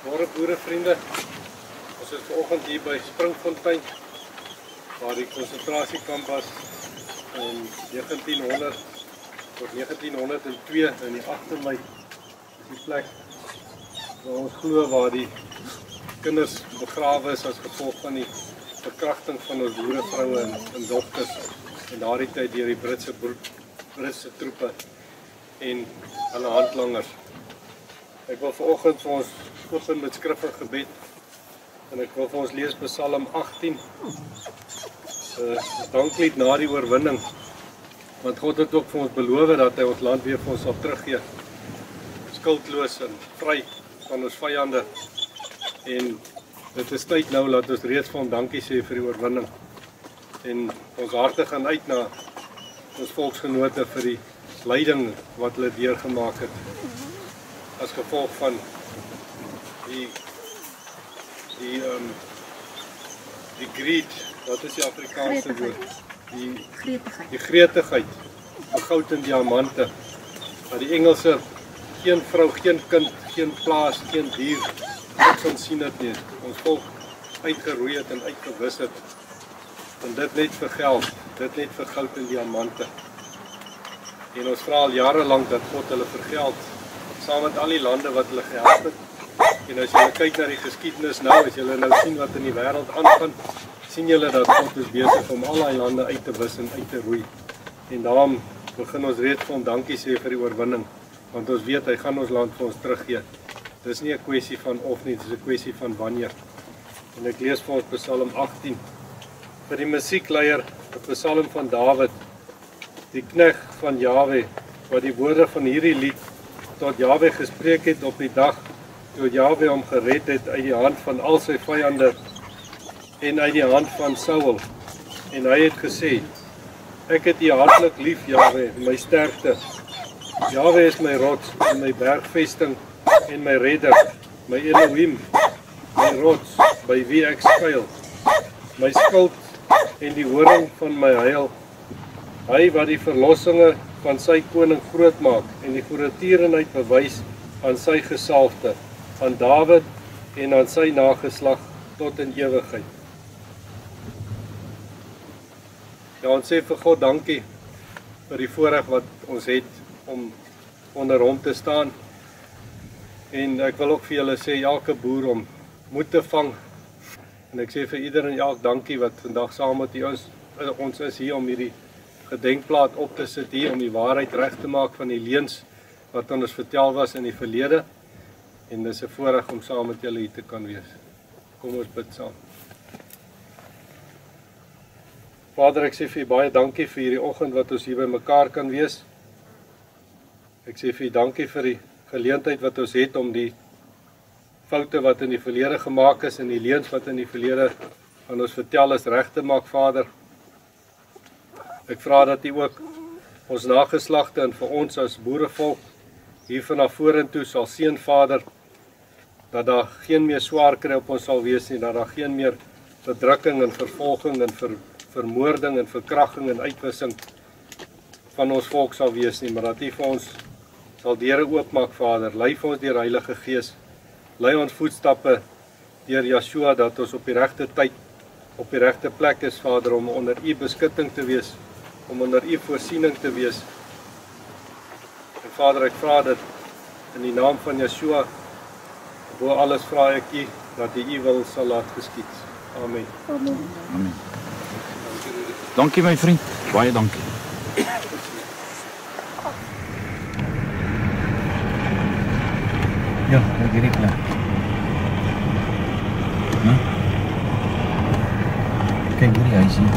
Môre boerevriende, ons is vanoggend hier by Springfontein, waar die konsentrasiekamp was in 1900 tot 1902 in die 8de Mei. Die plek waar ons glo waar die kinders begrawe is as gevolg van die verkrachting van ons boerevroue en dogters en daardie tyd deur die Britse troepe en hulle handlangers. Ek wil vanoggend vir ons open met skriftelike gebed en ek wil vir ons lees Psalm 18. Danklied na die oorwinning, want God het ook vir ons beloof dat hy ons land weer vir ons sal teruggee, skuldloos en vry van ons vyande. En dit is tyd nou dat ons reeds vir hom dankie sê vir die oorwinning. En ons harte gaan uit na ons volksgenote vir die lyding wat hulle deurgemaak het as gevolg van die greed, wat is die Afrikaanse woord? Die gretigheid, van goud en diamante, dat die Engelse geen vrou, geen kind, geen plaas, geen dier, niks ontsien het nie, ons volk uitgeroei het en uitgewis het, en dit net vir geld, dit net vir goud en diamante. En ons vra al jarelang dat God hulle vergeld, saam met al die lande wat hulle gehelp het. En as julle kyk na die geskiedenis nou, as julle nou sien wat in die wêreld aangaan, sien julle dat God is besig om al die lande uit te wis en uit te roei. En daarom begin ons reeds vir hom dankie sê vir die oorwinning, want ons weet hy gaan ons land vir ons teruggee. Dis nie 'n kwessie van of nie, dis 'n kwessie van wanneer. En ek lees vir ons Psalm 18. Vir die musiekleier, 'n Psalm van Dawid, die knegt van Jahwe, wat die woorde van hierdie lied tot Jahwe gespreek het op die dag toe Jahwe hom gered het uit die hand van al sy vyande en uit die hand van Saul. En hy het gesê, ek het U hartlik lief, Jahwe, my sterkte. Jahwe is my rots en my bergvesting en my redder, my Elohim, my rots, by wie ek skuil, my skild en die horing van my heil. Hy wat die verlossinge van sy koning groot maak en die goedertierenheid bewys aan sy gesalfde, aan Dawid en aan sy nageslag tot in ewigheid. Ja, ons sê vir God dankie vir die voorreg wat ons het om onder hom te staan. En ek wil ook vir julle sê, elke boer om moed te vang. En ek sê vir ieder en elk dankie wat vandag saam met ons is hier om hierdie gedenkplaat op te sit hier, om die waarheid reg te maak van die leuns wat ons vertel was in die verlede. En dis 'n voorreg om saam met julle hier te kan wees. Kom ons bid saam. Vader, ek sê vir U baie dankie vir hierdie oggend wat ons hier by mekaar kan wees. Ek sê vir U dankie vir die geleentheid wat ons het om die foute wat in die verlede gemaak is en die leuns wat in die verlede aan ons vertel is reg te maak, Vader. Ek vra dat U ook ons nageslagte en vir ons as boerevolk hier vanaf vorentoe sal seën, Vader, dat daar geen meer swaar kry op ons sal wees nie, dat daar geen meer verdrukking en vervolging en vermoording en verkrachting en uitwissing van ons volk sal wees nie, maar dat U vir ons sal deure oopmaak, Vader. Lei vir ons deur Heilige Gees. Lei ons voetstappe deur Yeshua, dat ons op die regte tyd, op die regte plek is, Vader, om onder U beskutting te wees, om onder U voorsiening te wees. En Vader, ek vra dit in die naam van Yeshua, bo alles vra ek U, dat U wil sal laat geskied. Amen. Amen. Amen. Dankie my vriend, baie dankie. Ja, ek hierdie plek. Kyk hierdie huisie.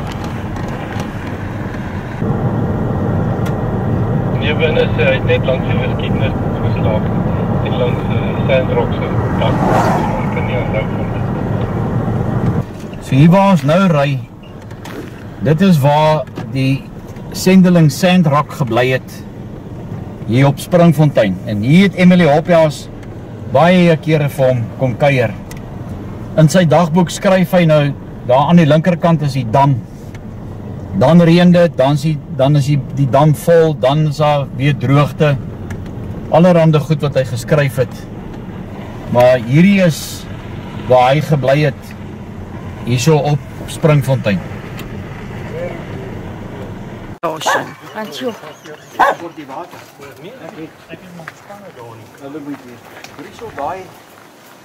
Nee, binne sê hy het net langs die geskiedenis geslaap. Net langs Sandrock se pad. Ek kan nie onthou van dit. So hier waar ons nou ry, dit is waar die sendeling Sandrock gebly het, hier op Springfontein. En hier het Emily Hopjaas baie kere vir hom kom kuier. In sy dagboek skryf hy nou, daar aan die linkerkant is die dam. Dan reën dit, dan is die dam vol, dan is daar weer droogte. Allerhande goed wat hy geskryf het. Maar hierdie is waar hy gebly het, hierso op Springfontein. Ocean. Want joh. Word die water. Ek het nog spanne daar nie. Hulle moet weer. Hierso daai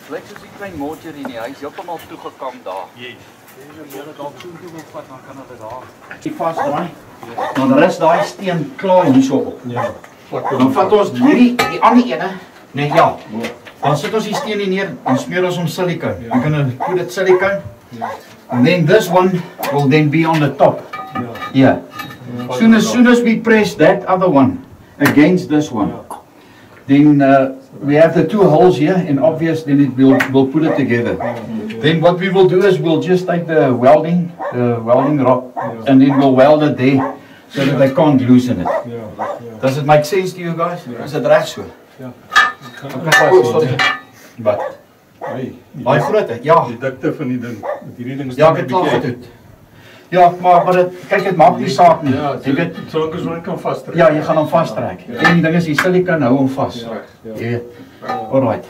lyk soos 'n klein motor in die huis, heeltemal toegekam daar. Yes. Hulle dalk so toe wil vat, dan kan hulle daar. Die vasdraai. Dan rus daai steen klaar hierso op. Ja. Dan vat ons die ander ene. Nee, ja. Dan sit ons die steen hier neer en smeer ons om silicone. We can put it silicone. And then this one will then be on the top. Yeah. Soon as we press that other one against this one, then we have the two holes here, and obvious then we'll put it together. Then what we will do is we'll just take the welding rod, and then we'll weld it there so that they can't loosen it. Does it make sense to you guys? Is it reg so? Ja. Sorry. Wat? Baie groot, ja. Die dikte van die ding. Hierdie ding is ja, ek het klaar gedoen. Ja, maar kyk, dit maak nie saak nie. Jy weet, so ek kan vastrek. Ja, jy gaan hom vastrek. En die ding is, die silicone hou hom vas. Ja. Alright.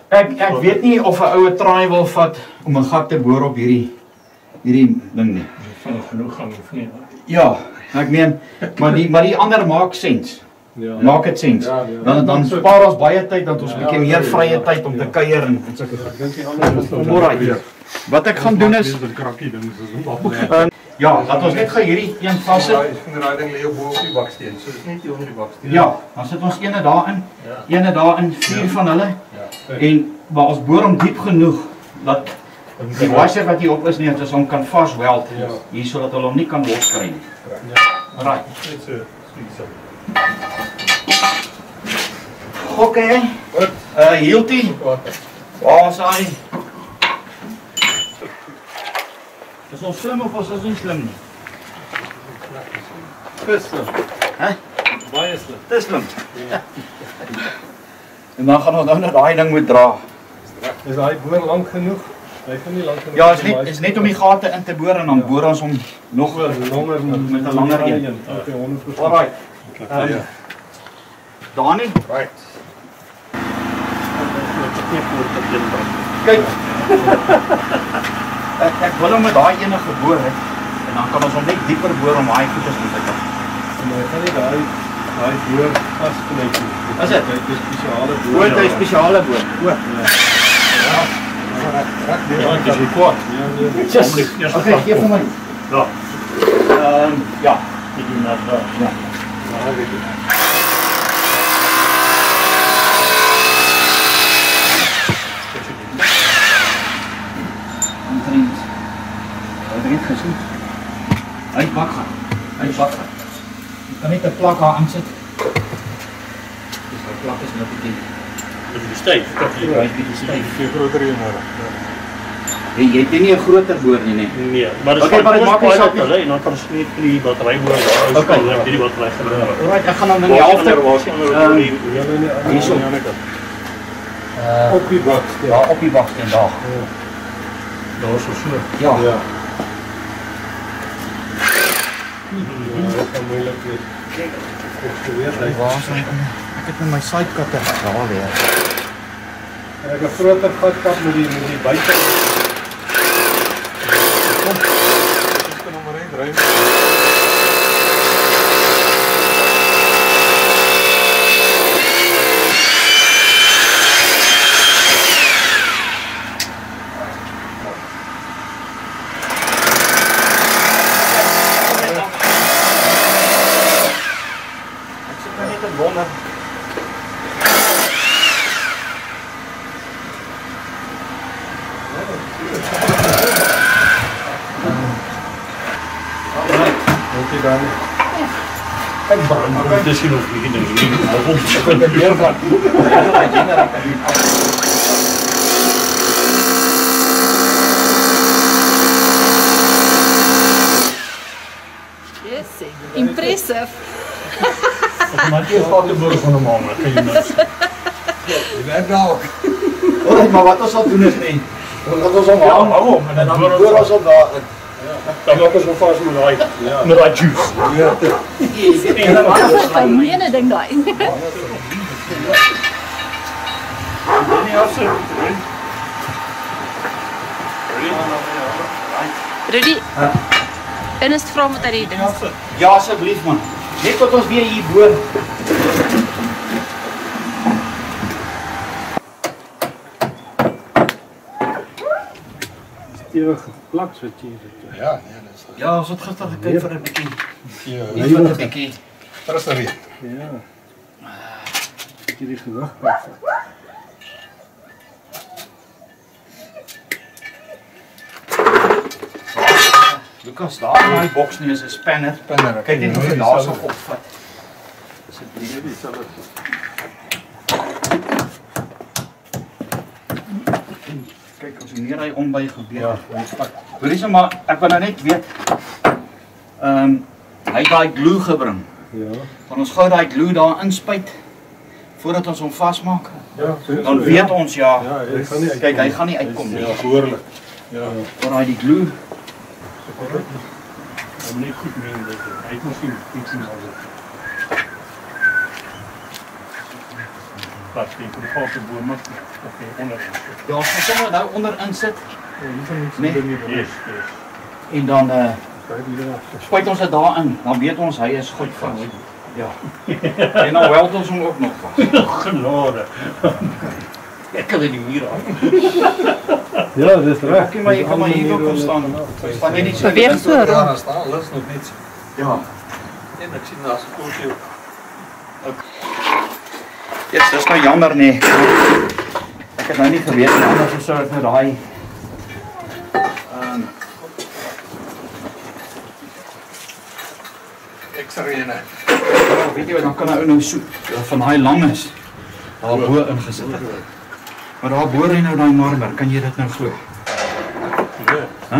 Ek weet nie of 'n oue traai wil vat om 'n gat te boor op hierdie ding nie. Van genoeg gaan of nie. Ja, ek meen, maar die ander maak sens. Ja. Maak dit sens. Dan spaar ons baie tyd, dat ons 'n bietjie meer vrye tyd om te kuier en sulke goed. Alright. Wat ek gaan doen is ja, laat ons net hierdie een vassit. Daai ding lê bo op die baksteen. So dis net hier onder die baksteen. Ja, dan sit ons ene daarin. Ene daarin, 4 van hulle. En maar ons boor hom diep genoeg dat die washer wat hier op is nie, dat ons hom kan vasweld hier sodat hulle hom nie kan loskry nie. Right. Net so. Okay. Hieltie. Waar is hy? Is ons slim of is ons nie slim nie? Dis slim. Hè? Baie slim. Dis slim. En dan gaan ons nou net daai ding moet dra. Is daai boor lank genoeg? Hy gaan nie lank genoeg. Ja, is net om die gate in te boor en dan boor ons hom nog langer met 'n langer een. Okay, 100%. Alright. Dani? Right. Kyk. Ek wil hom met daai ene geboor het en dan kan ons hom net dieper boor om daai goedes te kan. Maar jy kan nie daai boor vasknyp nie. Is dit? Dis spesiale boor. Dit is spesiale boor. O. Ja, dis die kwart. Ja. Okay, gee vir my. Ja. Ja, ek doen dat daar. Ja. Ja, weet jy. Wat het gesien? Hy bak gaan. Jy kan net 'n plak daar aan sit. Dis die plak is net 'n bietjie. Dit is styf. Dit is bietjie styf. Jy groter hier maar. Jy het nie 'n groter boor nie, nee. Nee, maar dis okay, maar dit maak nie saak nie. En dan kan ons net die battery boor daar. Okay, hierdie battery gebruik. Alright, ek gaan dan in die helfte hierso. Op die baksteen. Ja, op die baksteen daar. Daar is so. Ja. Ja. Dit kan moeilik wees. Waar is hy? Ek het met my sidecutter daar weer. Ek 'n groter gat kap met die buite. Kom. Ons kan hom maar uitdry. Wonder. Dankie dan. Kijk maar. Dit is hier nog niet in Yes, impressive. Maar jy gaat die boor van hom aan, kan jy niks. Jy werk nou. Alright, maar wat ons sal doen is nie. Dat ons hom hou hom en dan boor ons op daar. Dan maak ons hom vas met daai juice. Ja. En dan was dit 'n ene ding daai. Ja, so. Rudy, Ernest vra met hy die ding. Ja, asseblief man. Net tot ons weer hier boor. Stewige plaks wat jy het. Ja, nee, dat is... Ja, ons het gister gekyk vir 'n bietjie. Ja, Iets wat 'n bietjie. dat is dan weer. Ja. Het jy die gewig pak? Lukas, daar in daai boks nie is 'n spanner. Kyk net of jy daar sal opvat. Asseblief. Kyk, as hier hy omby gebeur. Hoorie so maar, ek wil nou net weet. Hy het daai glue gebring. Ja. Kan ons gou daai glue daar inspuit voordat ons hom vasmaak? Ja, Dan weet ons ja. Ja, hy gaan nie Kyk, hy gaan nie uitkom nie. Ja, behoorlijk. Ja, Maar daai die glue. dat moet niet goed meen. Hij heeft misschien iets in handen. Plaats die voor de grote boer mag. Oké, onderin. Ja, ons gaan sommer nou onderin sit Nee, Nee. yes, yes. en dan spuit ons dit daarin. Dan weet ons hy is goed vas. Ja. En dan weld ons hom ook nog vas. Genade. Ek kan dit nie hier aan. Ja, dis reg. Kyk maar, jy kan maar hier kom staan. Staan jy nie so Beweeg so rond. daar staan alles nog niet. Ja. En ik zie naast het koeltje. Yes, dis nou jammer nee. Ek het nou nie geweet nie, anders sou ek nou daai Extra ene. ja, weet jy wat, dan kan 'n ou nou soek van daai langes daar bo ingesit het. Maar daar bo ry nou daai marmer, kan jy dit nou glo? Ja. Hæ?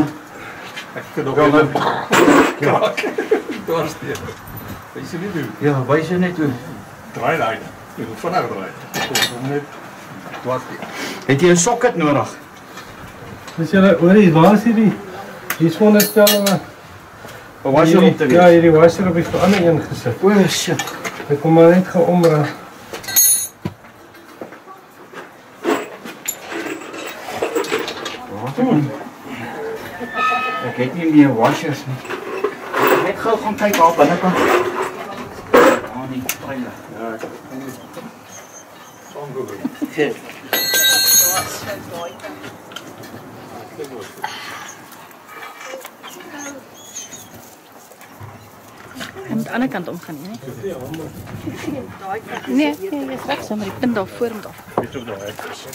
Ik kan nog Ja, even... Ja. Doorsteken. Weet je niet doen. Ja, wys jy net hoe. Draai daar. Je moet vanuit draaien. Net doorsteken. Het jy 'n socket nodig? Dis julle, hoorie, waar is hierdie? Die sonnestellinge. Of was jy op te Ja, wees? hierdie washer op die ander een gesit. O, shit. Ek kom maar net geomra. Ek het nie meer washers nie. Ek net gou gaan kyk daar binnekant. Ah, die trailer. Ja, ik kan niet. Zo'n Google. Jy moet aan die ander kant omgaan, nee. Nee, nee, jy's reg, so maar die punt daar voor moet af. Weet je of dat hek is?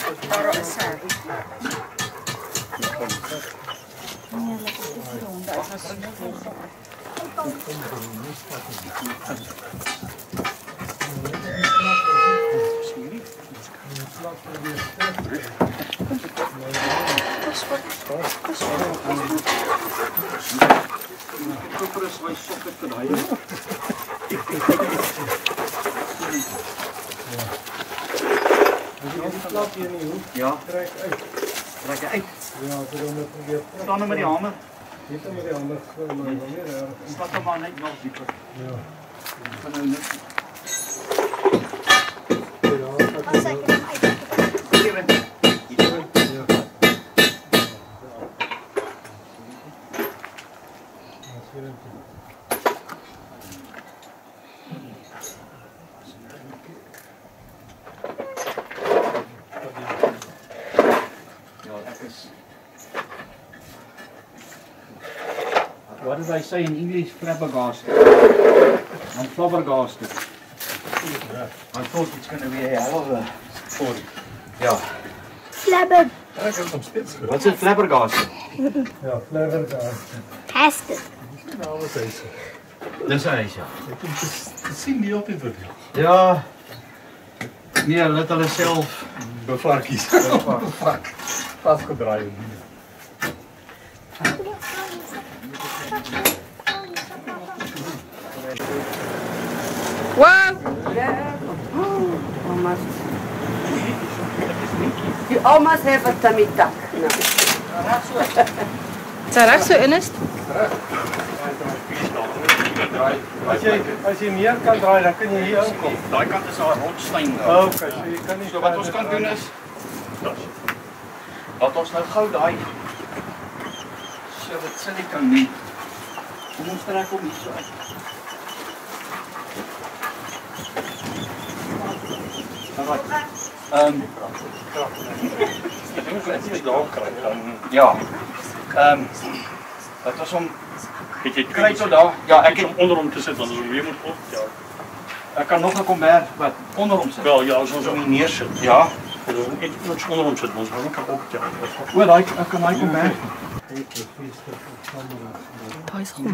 Koper is my socket vir daai. Klap hier nie, hoe Ja, trek uit? trek hy uit. Ja, so dan moet jy weer. Staan nou met die hamer. Net met die ander skoon maar nie reg. Stap hom maar net nog dieper. Ja. Van nou net. Hier ben. What did I say in English? Flabbergasted. I'm flabbergasted. I thought it's going to be a hell of a story. Ja. Flabber. Ja, ik heb het op spits gedaan. Wat is flabbergasted? Ja, flavor daar. Hasted. Nou, wat is het? Dis hy, ja. Ik heb het zien die altijd wat. Ja. Nee, laat hulle self Bevarkies. Bevak. Vastgedraaid. Wow! You almost have a tummy tuck. No. Sy reg so Ernest? As jy meer kan draai, dan kan jy hier inkom. Daai kant is daar rotsteen daar. Okay, so jy kan nie So wat ons kan doen is Laat ons nou gou daai so wat silikon nie. Kom ons trek hom hier so uit. Ja. Dat was om kry tot daar. Ja, ek het om onder hom te sit, want as ons weer moet op, ja. Ek kan nog 'n kombers wat onder hom sit. Wel, ja, as ons hom neersit. Ja. As ons net iets onder hom sit, ons hou net op, ja. O, daai ek kan daai kombers. Daai is goed.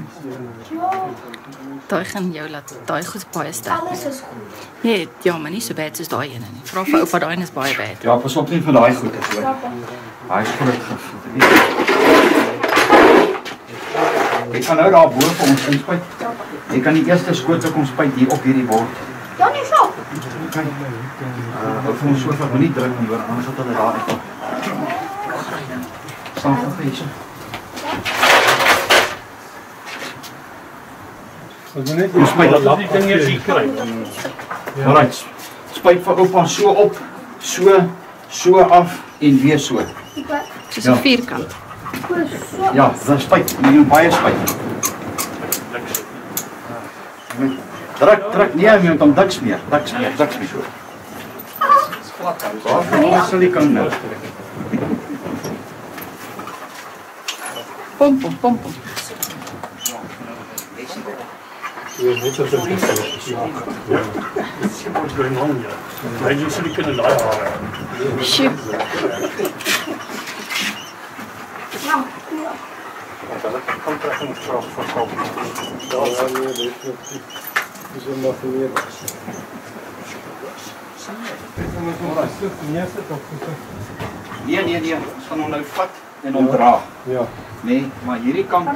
Daai gaan jou laat, daai goed baie sterk. Alles is goed. Nee, ja, maar nie so bad soos daai ene nie. Vra vir oupa, daai een is baie bad. Ja, pas op nie vir daai goed hoor. Daai is groot gif. Jy kan nou daar bo vir ons inspuit. Jy kan die eerste skootse kom spuit hier op hierdie bord. Dan is op. Okay. Vir ons so wat moenie druk nie hoor, anders sal hulle daar uitkom. Staan vir hierso. Ons Maar dat die ding eers hier kry. Alright. Spuit vir oupa so op, so af en weer so. Soos 'n vierkant. Ja, dan spuit, jy moet baie spuit. Druk, nee, jy moet hom dik smeer. Waar silikon nou? Pom. What's going on here? Hy doen silikon in daai hare. Shit. Hulle kan trek en straf verkoop. Dis nog meer. Nee, ons gaan hom nou vat en hom dra. Ja, Nee, maar hierdie kant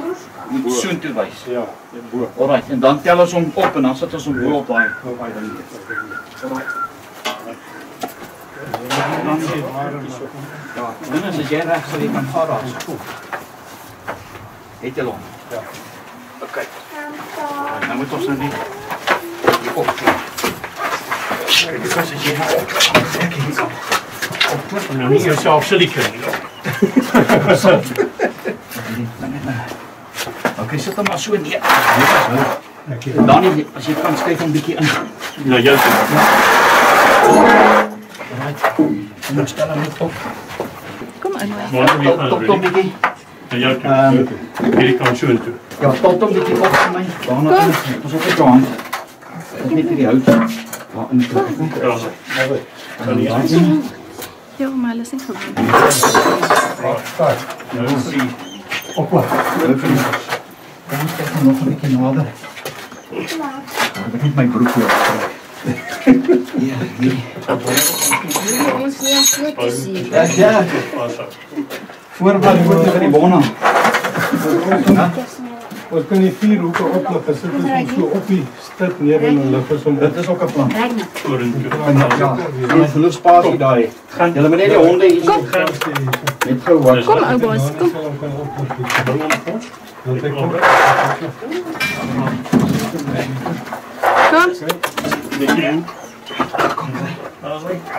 moet soontoe wys. ja, bo. Alright, en dan tel ons hom op en dan sit ons hom bo op daai ding. Alright. Ja, dan is jy reg so jy kan vat daar. Het jy hom? Ja. Okay. Nou moet ons nou net hier op. Kyk, dis as jy trek hier kan. Nou nie jouself silikon nie. Okay, sit hom maar so neer. Dan as jy kan skuif hom bietjie in. Ja, jy sê. Alright. En dan stel hom net op. Kom in. Top bietjie. En jou hierdie kan so intoe. Ja, tot hom bietjie op vir my. Daarna kan ons op jou hand. Ek net hierdie hout. Daar in trek. Ja, Ja, maar hulle is nie gewoon. nou sien. Kom ons kyk nog 'n bietjie nader. Ek het my broek oor. Ja, nee. Ons nie groot sien. Ja. Voorblad voor die bonna. Ons kan die 4 hoeke oplig, as dit is so op die stit neer en dan lig ons hom op. Dit is ook 'n plan. Vorentoe. Ja, jy verloor spasie daai. Julle moet net die honde hier net gou wat. Kom ou baas, kom. Kom.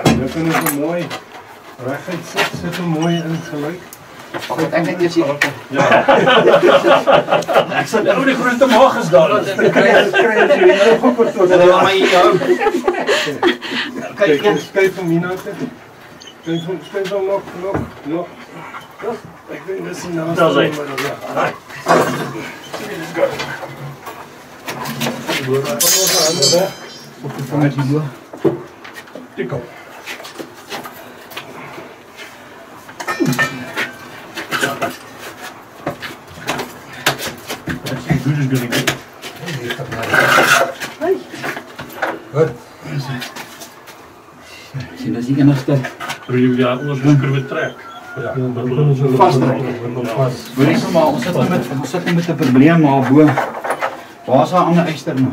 Dit is so mooi. Reguit sit hom mooi in gelyk. Ek net eers hier. Ek sê nou die groente maag is daar. Ek kry nou goed vir tot. Hulle laat my hier hou. Kyk, kyk hom hier nou toe. Kyk hom nog. Ek dink dis nou. Daar's hy. Tik op. Goed is goed. Sien as jy enigste Ja, ons skroewe trek. Ja, dan kan ons hom Vastrek. vas. Hoorie maar, ons sit nou met 'n probleem maar bo. Waar's daai ander eyster nou?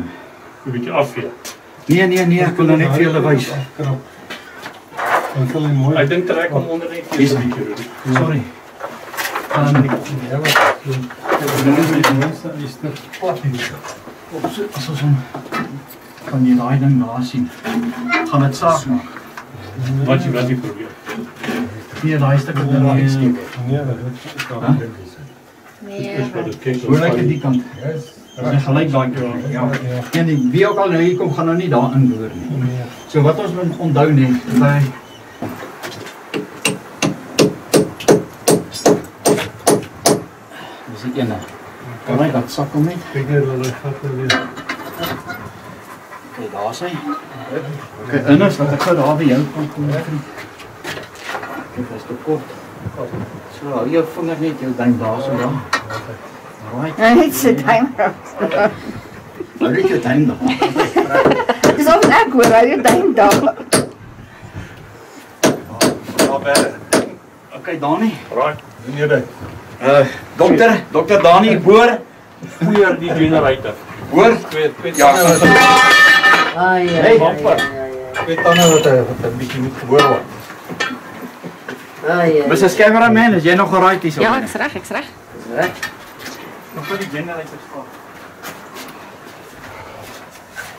'n bietjie afvee. Nee, ek wil nou net vir julle wys. Dan sal hy mooi. Ek dink trek hom onder net eers 'n bietjie. Sorry. Ja, wat? Die meeste is te plat hier. As ons hom kan jy daai ding daar sien. Gaan dit saak maak. Wat jy probeer. Nee, daai stuk het nou nie steek. Nee, dat is daar Nee. Hoe lyk dit die kant? Dis net gelyk daai kant. Ja. En wie ook al nou hier kom, gaan nou nie daarin boor nie. So wat ons moet onthou net, by dis die ene. Kan hy dat sak om net? Kyk net hoe hy gat nou weer. Okay, daar is hy. Okay, Innes, wat ek gou daar by jou kan kom. Kyk, dit is te kort. So, hou jou vinger net, jou duim daar so dan. Alright. Net sy duim. Hou net jou duim daar. Dis ook ek hoor, hou jou duim daar. Daar verder. Okay, Dani. Right, meneer dit. Dokter Dani Boer. Goeie die generator. Boer? Ja. Ai, Hey, Weet dan nou wat 'n bietjie moet gehoor word. ai. Mrs. Cameraman, is jy nog geraai hierso? Ja, ek's reg, ek's reg. Nog vir die generator skaap.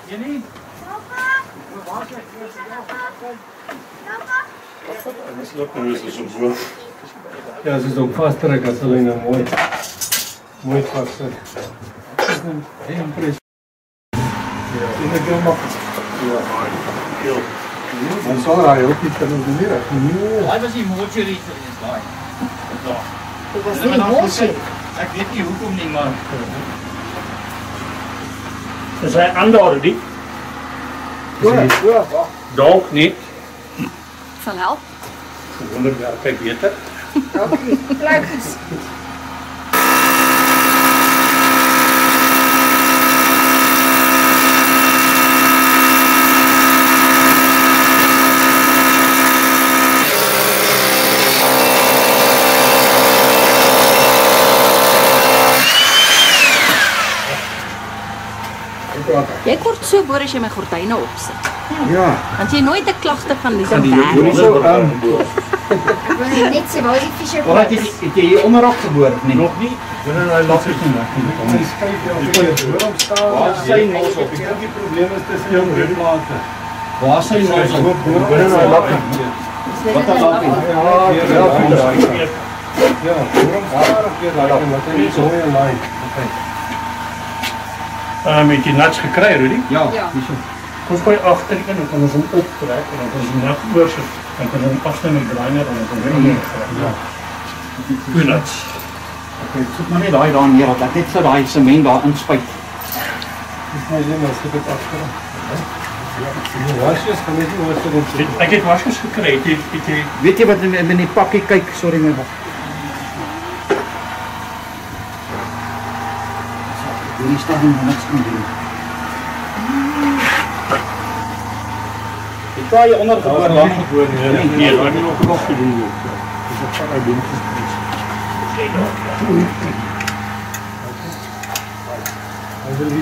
Jenny? Dis ook nou is so bo. Ja, as jy hom vastrek, as hulle nou mooi vassit. Hey, impres. En ek wil maar Heel. dan sal hy ook nie kan doen nie. Daai was die mortuary gewees daai. Dit was nie bullshit. Ek weet nie hoekom nie, maar Is hy ander die? Dalk nie. Sal help. Gewoonlik werk hy beter. Plekkies. Jy kort so boor as jy my gordyne opsit. ja. Want jy nooit 'n klagte van die Van die werk. hierso Ek wil net sê, waar is die Fisher Wat het jy hier onderop geboor nie? Nog nie. Binne hy laat dit nie. Hy skryf jou op die hoor staan. Waar is sy nozzle? Die probleem is tussen jou rugplate. Waar is sy nozzle? Binne hy laat dit. Wat 'n lappie. Ja, waarom stadig weer daai en wat hy nie so in lyn. Met die nuts gekry, Rudy. Ja, Ja. hierso. Ons gooi agterin en dan kan ons hom optrek en dan kan ons hom net oorsit. Dan kan ons hom afsny met grinder en dan kan ons hom ja. Goeie nuts. Okay, soek maar net daai daar neer dat ek net vir daai sement daar inspuit. Dis my ding as ek dit afskryf. Die wasjes kan net nie oorsit. Ek het wasjes gekry. Het jy Weet jy wat in die pakkie kyk? Sorry my wat. Hierdie staan nie niks kan doen. Ek kan jy onder geboor Daar laat. geboor nee, daar het nog nog gedoen word. Dis 'n van daai dinge.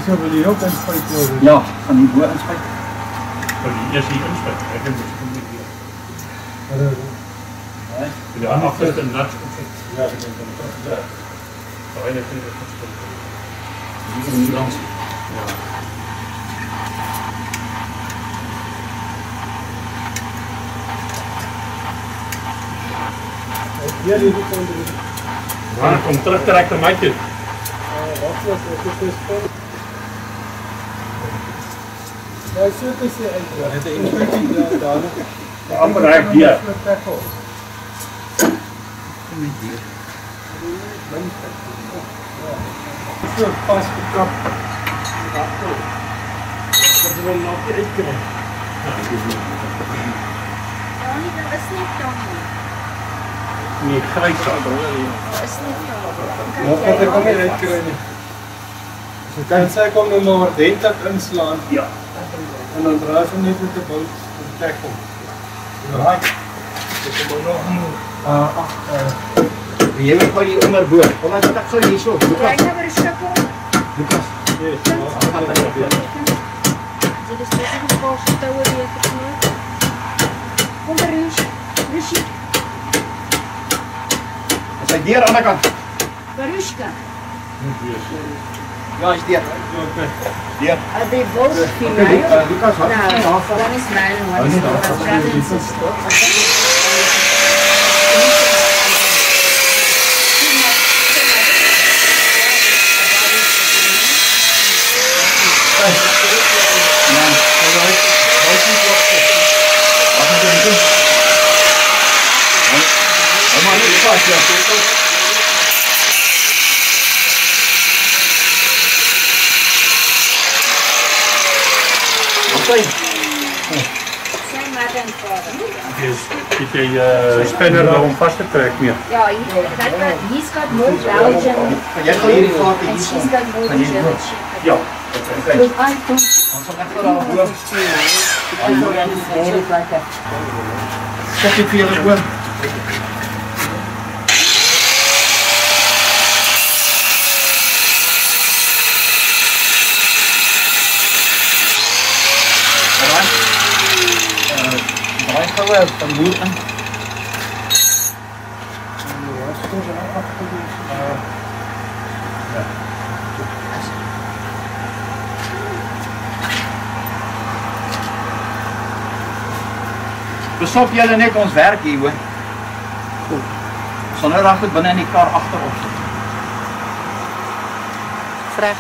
Hy wil hier ook inspuit word. Ja, van die bo inspuit. Maar die is hier inspuit. Ek het dit kom nie hier. Ja, agter 'n nuts opsit. Ja, ek dink dit is. Daai net nie dit is. Hier langs. Ja, die kom Maar kom terug trek na my toe. Hy sê dit is uit. Dit is 'n inspeksie daar. Amper reg hier. So pas getrap. Dat wil nog nie uitkry. Ja, nie, daar is net daar nie. Nee, grys daar. Daar is net daar. Nog wat ek kom nie uitkry nie. So kan sy kom nou maar ordentlik inslaan. Ja. En dan draai sy net met 'n bout en tackle. Right. Dit kom nog Jy wil gou hier onderboor. Kom ons ek gou hierso. Kry nou weer 'n skipper. Lukas. yes, Dit is net 'n geval se toue weer versnoei. Kom daar, Rusie. Is hy deur aan die kant? Barushka. Ja, is deur. Deur. Die wolf vir my. Lukas, wat? Nou, dan is my en wat is dat? Brother and sister. Het jy spinner om vast te trek meer? Ja, he's got more Belgian. Jy gaan hierdie vaart And she's got more German. Ja. Because I don't Stop dit vir julle oom. Draai gou van hier in. Besop julle net ons werk hier hoor. Ons gaan nou reg goed binne in die kar agterop sit. Reg.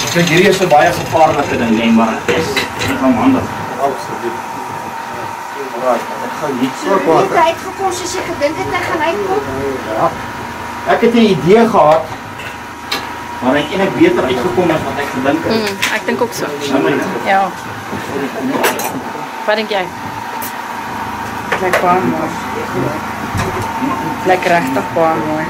Ek dink hierdie is 'n baie gevaarlike ding, nee, maar dit is handig. Absoluut. Ek gaan nie so het kwaad. jy uitgekom soos jy gedink het hy gaan uitkom? Ja. Ek het 'n idee gehad, maar hy het eintlik beter uitgekom as wat ek gedink het. Ek dink ook so. Ja. Ja. Wat dink jy? Lekker baie mooi. Lekker regtig baie mooi.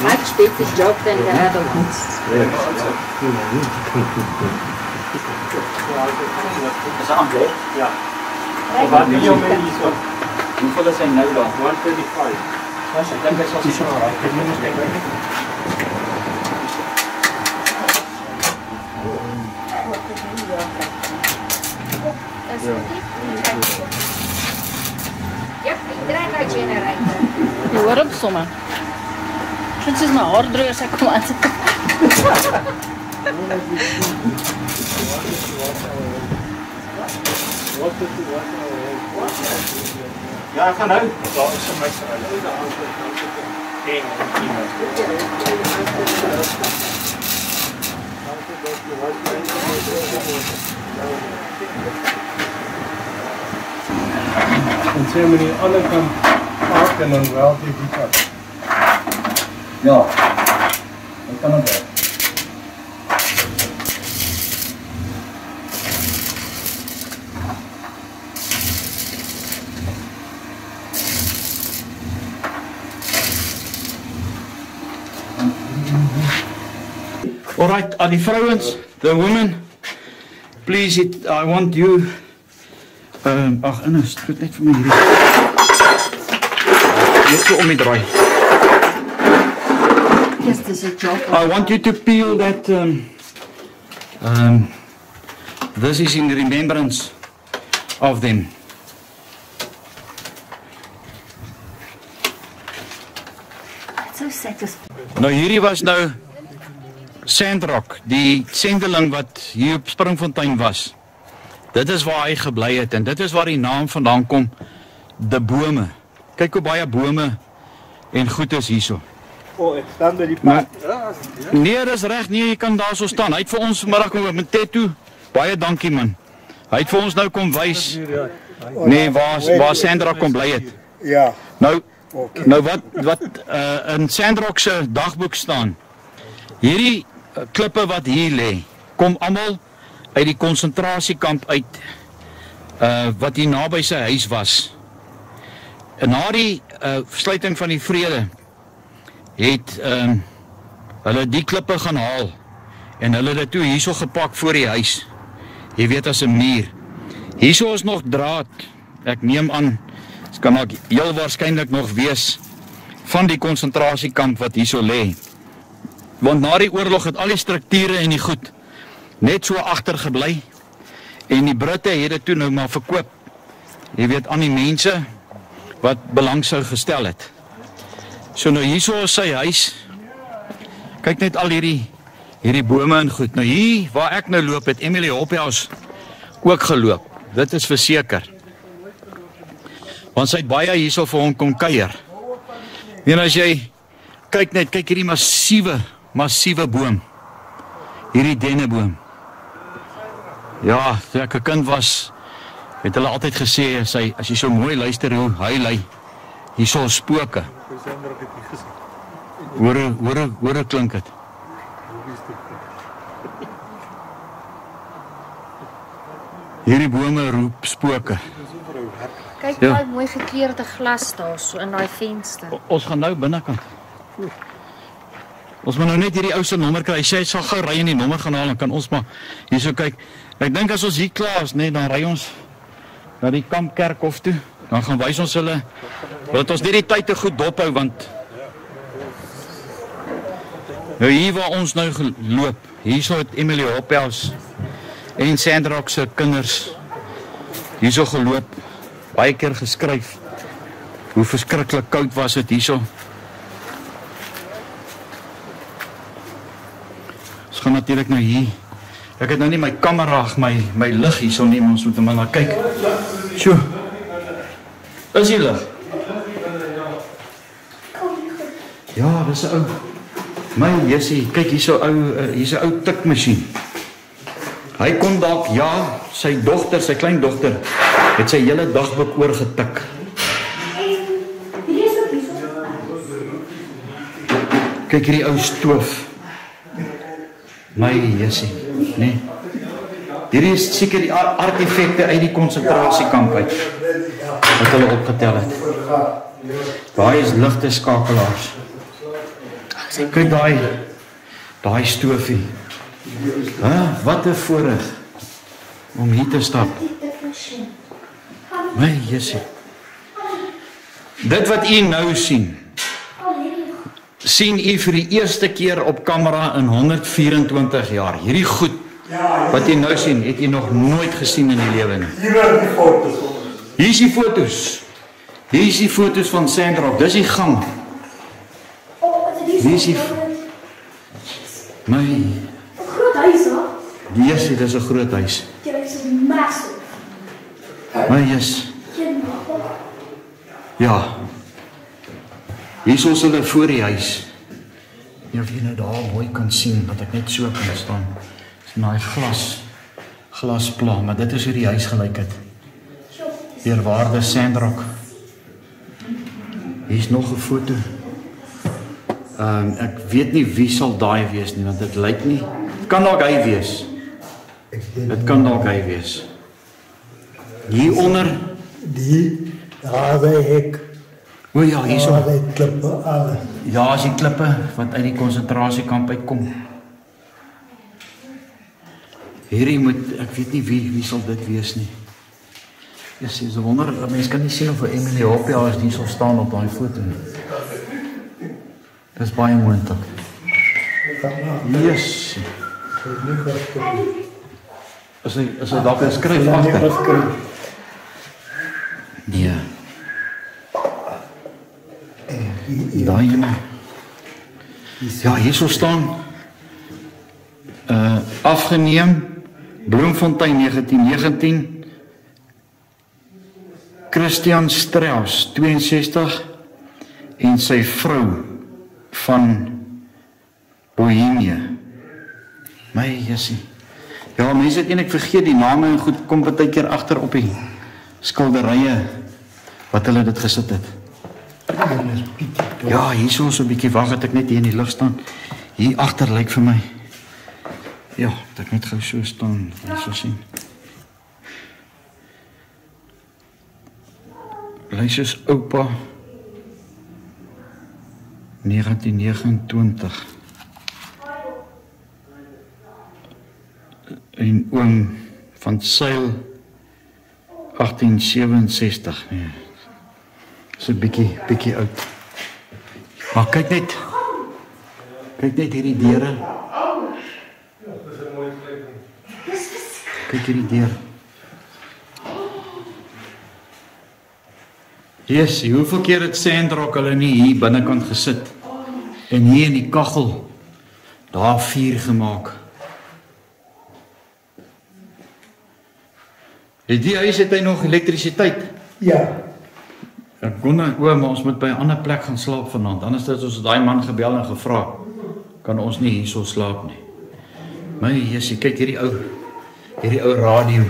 Much better job than the other ones. Is 'n aanbod? Ja. Wat nie jou met hier so. Hoeveel is hy nou daar? 125. Ja, ek dink dit sal so raak. Ek moet net kyk. Yep, die dry generator. Jy hoor op sommer. Dit is my haardroër as ek kom aan. Ja, ek gaan nou. Daar is 'n meisie uit. En En sê maar die ander kant park en dan wel die kant. Ja. Ek kan dit. Alright, die vrouens, the women, please, I want you, ag, Ines, doe net vir my hierdie. Net so om die draai. Yes, this is a job. I want you to peel that, this is in remembrance of them. It's so satisfying. Nou hierdie was nou Sandrock, die sendeling wat hier op Springfontein was. Dit is waar hy gebly het en dit is waar die naam vandaan kom, de bome. Kyk hoe baie bome en goed is hierso. Ek staan by die pad. Nee, dis reg, nee, jy kan daar so staan. Hy het vir ons vanmiddag kom met Teto. Baie dankie man. Hy het vir ons nou kom wys. Nee, waar Sandrock kom bly het. Ja. Nou wat in Sandrock se dagboek staan. Hierdie klippe wat hier lê, kom almal uit die konsentrasiekamp uit wat hier naby sy huis was. En na die sluiting van die vrede het hulle die klippe gaan haal en hulle dit toe hierso gepak voor die huis. Jy weet as 'n muur. Hierso is nog draad. Ek neem aan, dit kan ook heel waarskynlik nog wees van die konsentrasiekamp wat hierso lê. Want na die oorlog het al die strukture en die goed net so agtergebly en die Britte het dit toe nou maar verkoop. Jy weet aan die mense wat belang sou gestel het. So nou hierso is sy huis. Kyk net al hierdie bome en goed. Nou hier waar ek nou loop het Emily Hoppiaus ook geloop. Dit is verseker. Want sy het baie hierso vir hom kom kuier. En as jy kyk hierdie massiewe boom. Hierdie denneboom. Ja, toe ek 'n kind was, het hulle altyd gesê, as jy so mooi luister hoe hy lui, hier sal spooke. Hoor klink dit? Hierdie bome roep spooke. Kyk daai mooi gekleurde glas daar so in daai venster. Ons gaan nou binnekant. Ons moet nou net hierdie ou se nommer kry. Hy sê hy sal gou ry en die nommer gaan haal, dan kan ons maar hierso kyk. Ek dink as ons hier klaar is, nee, dan ry ons na die Kampkerkhof toe. Dan gaan wys ons hulle dat ons net die tyd te goed dophou, want nou hier waar ons nou geloop, hierso het Emily Hophouse en Sandrock se kinders hierso geloop, baie keer geskryf hoe verskriklik koud was dit hierso. Ons gaan natuurlik nou hier. Ek het nou nie my kamera, my lig hierso nie, maar ons moet maar na kyk. Sjoe. Is die lig? Ja, dis 'n ou. My Jessie, kyk hierso hier's 'n ou tikmasjien. Hy kon dalk, ja, sy dogter, sy kleindogter, het sy hele dagboek oorgetik. Kyk hierdie ou stoof. My Jessie, nee. Hierdie is seker die artefakte uit die konsentrasiekamp uit, wat hulle opgetel het. Daai is ligte skakelaars. Kyk daai stoofie. Wat 'n voorreg om hier te stap. My Jessie. Dit wat u nou sien u vir die eerste keer op kamera in 124 jaar. Hierdie goed wat u nou sien, het u nog nooit gesien in die lewe nie. Hier is die foto's. Hier is die foto's van Sandrock. Dis die gang. Hier is die... My... Groot huis, hoor. Jessie, dis 'n groot huis. Dit is massive. My Jessie. Ja. Hier is hulle voor die huis. Ja, of jy nou daar mooi kan sien, dat ek net so kan staan. Dis na die glaspla, maar dit is hoe die huis gelyk het. Eerwaarde Sandrock. Hier is nog 'n foto. Ek weet nie wie sal daai wees nie, want dit lyk nie. Dit kan dalk hy wees. Dit kan dalk hy wees. Hieronder daar by hek. O ja, hierso. Daar by klippe alle. Ja, as die klippe wat uit die konsentrasiekamp uitkom. Hierdie moet, ek weet nie wie sal dit wees nie. Ja, sê, so wonder, mens kan nie sien of Emily Hophouse nie sal staan op daai foto nie. Dis baie moontlik. Yes. As hy dalk skryf agter. Ja. Daai ene. Ja, hierso staan afgeneem Bloemfontein 1919. Christian Strauss 62 en sy vrou van Bohemia. My Jessie. Ja, mense het eintlik vergeet die name en goed kom baie keer agter op die skilderye wat hulle dit gesit het. Ja, hier so 'n bietjie wag het ek net hier in die lig staan. Hier agter lyk vir my. Ja, dat ek net gou so staan, so sien. Lys oupa 1929 en oom van Sail 1867. Nee. So 'n bietjie oud. Maar kyk net hierdie deure. Kyk hierdie deur. Yes, hoeveel keer het Sandrock hulle nie hier binnekant gesit en hier in die kaggel daar vuur gemaak. Die huis het hy nog elektrisiteit? Ja. Ek kon nou, maar ons moet by 'n ander plek gaan slaap vanaand. Anders het ons daai man gebel en gevra, kan ons nie hierso slaap nie. My Jesusie, kyk hierdie ou radio.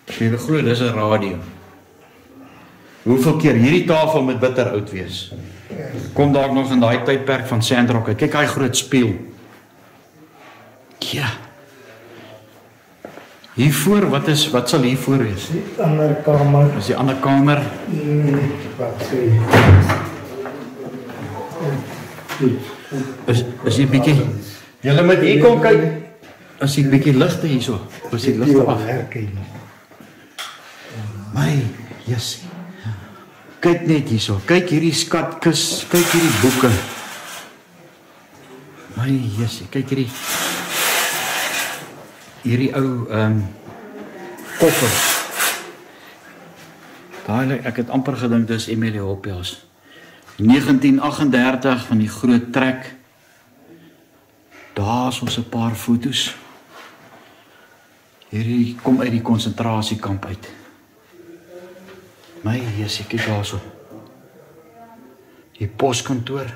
Jy glo dis 'n radio. Hoeveel keer hierdie tafel met bitter oud wees. Kom dalk nog in daai tydperk van Sandrock uit. Kyk hy groot spieël. Ja. Hiervoor, wat sal hiervoor wees? Die ander kamer. Is die ander kamer? Wat sê? Is die bietjie. Julle moet hier kom kyk. As die bietjie ligte hierso. As die ligte af. My, yes. Kyk net hierso. Kyk hierdie skatkis, kyk hierdie boeke. My Jesusie, kyk hierdie ou koffer. Daai ek het amper gedink dis Emilie Hoppias. 1938 van die groot trek. Daar is ons 'n paar foto's. Hierdie kom uit die konsentrasiekamp uit. My Jesusie, kyk daarso. Die poskantoor.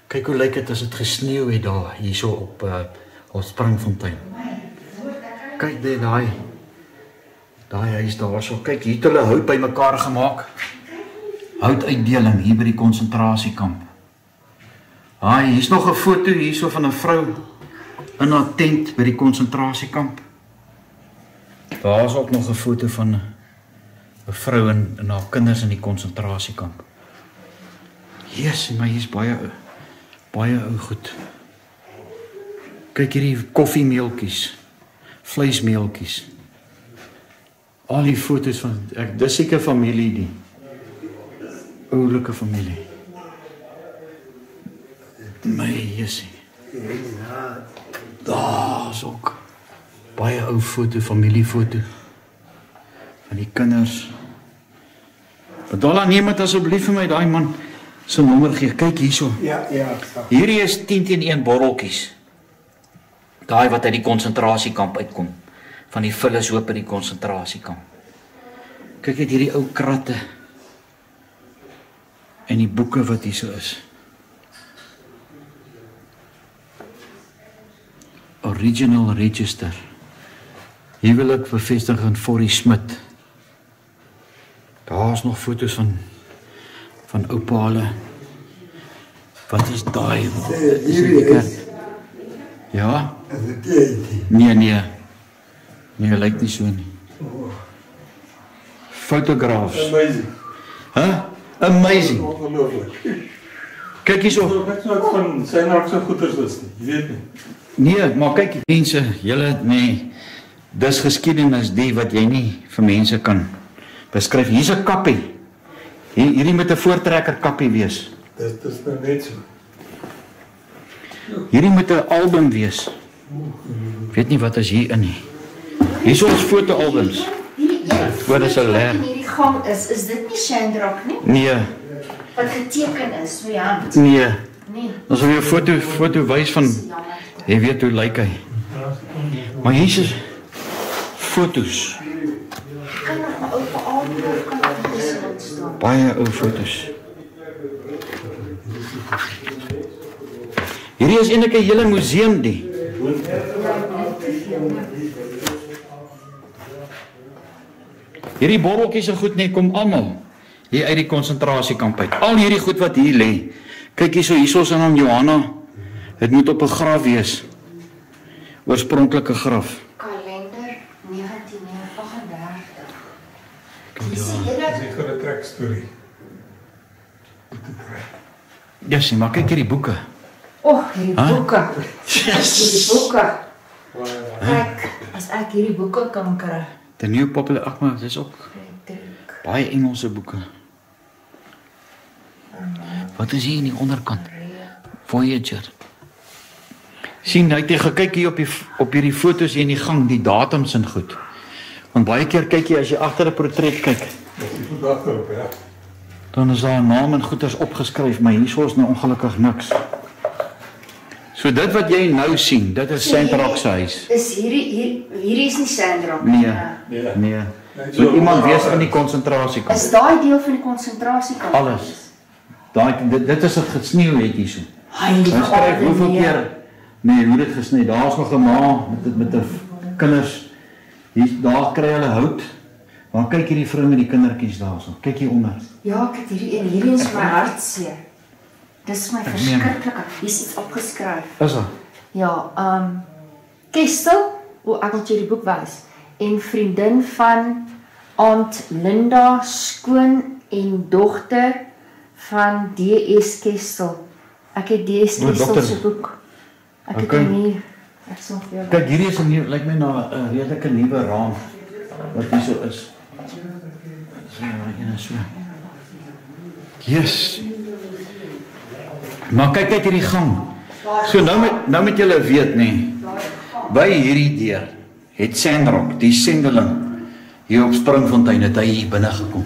Kyk hoe lyk dit as dit gesneeu het daar hierso op Springfontein. Kyk dit daai huis daarso. Kyk hier het hulle hout bymekaar gemaak. Houtuitdeling hier by die konsentrasiekamp. Hier's nog 'n foto hierso van 'n vrou in haar tent by die konsentrasiekamp. Daar's ook nog 'n foto van 'n vrou en haar kinders in die konsentrasiekamp. Jesus, maar hier's baie ou goed. Kyk hierdie koffiemeeltjies, vleismeeltjies. Al die foto's van dis seker familie die. Oulike familie. My Jesusie. Daar's ook baie ou foto, familiefoto van die kinders. Bedoel neem dit asseblief vir my daai man se nommer gee. Kyk hierso. Ja. Hierdie is 10-1 botteltjies. Daai wat uit die konsentrasiekamp uitkom. Van die vullis hoop in die konsentrasiekamp. Kyk net hierdie ou kratte. En die boeke wat hierso is. Original Register. Hier wil ek bevestig in Forrie Smit. Daar's nog foto's van oupa hulle. Wat is daai? Ja? Nee, lyk nie so nie. Photographs. Amazing. Amazing. Ongelooflik. Kyk hierso. Ek sou ook van Sandrock goeders is nie, jy weet nie. Nee, maar kyk mense, julle dis geskiedenis die wat jy nie vir mense kan beskryf. Hier's 'n kappie. Hierdie moet 'n voortrekker kappie wees. Dis nou net so. Hierdie moet 'n album wees. Weet nie wat is hier in nie. Hier's ons fotoalbums. Wat is 'n leer? Hierdie gang is dit nie Sandrock nie? Nee. Wat geteken is met die hand? Nee. Nee. Ons wil 'n foto wys van jy weet hoe lyk hy. Maar hier is foto's. Kan nog maar ou album kan dit staan. Baie ou foto's. Hierdie is eintlik 'n hele museum die. Hierdie botteltjies en goed net kom almal hier uit die konsentrasiekamp uit. Al hierdie goed wat hier lê. Kyk hierso's aan Johanna. Dit moet op 'n graf wees. Oorspronklike graf. Kalender 1939. Dis Dis vir 'n trek storie. Ja, sien, maar kyk hierdie boeke. hierdie boeke. Yes. Hierdie boeke. Kyk, as ek hierdie boeke kan kry. The New Popular, ag maar, dis ook baie Engelse boeke. Wat is hier in die onderkant? Voyager. Sien, hy het gekyk hier op hierdie foto's hier in die gang, die datums en goed. Want baie keer kyk jy as jy agter 'n portret kyk, Dis die goed agterop, ja. dan is daar 'n naam en goeders opgeskryf, maar hierso is nou ongelukkig niks. So dit wat jy nou sien, dit is Sandrock se huis. Is hierdie is nie Sandrock. Nee. So iemand wees in die konsentrasiekamp. Is daai deel van die konsentrasiekamp? Alles. Dit is 'n gesneeu het hierso. Hy Ons skryf hoeveel keer Nee, hoe dit gesny. Daar is nog 'n ma met 'n kinders. Daar kry hulle hout. Maar kyk hierdie vrou met die kindertjies daarso. Kyk hier onder. Ja, kyk hierdie is my hartseer. Dis my verskriklik. Hier is iets opgeskryf. Is dit? Ja, Kestel, ek wil jy die boek wys. En vriendin van Aunt Linda, skoon en dogter van D.S. Kestel. Ek het D.S. Kestel se boek. Ek het hom hier. Ek sal vir jou. Kyk, hierdie is 'n lyk my na 'n redelike nuwe raam wat hier so is. So. Yes. Maar kyk uit hierdie gang. So nou met julle weet nê. By hierdie deur het Sandrock, die sendeling hier op Springfontein het hy hier binne gekom.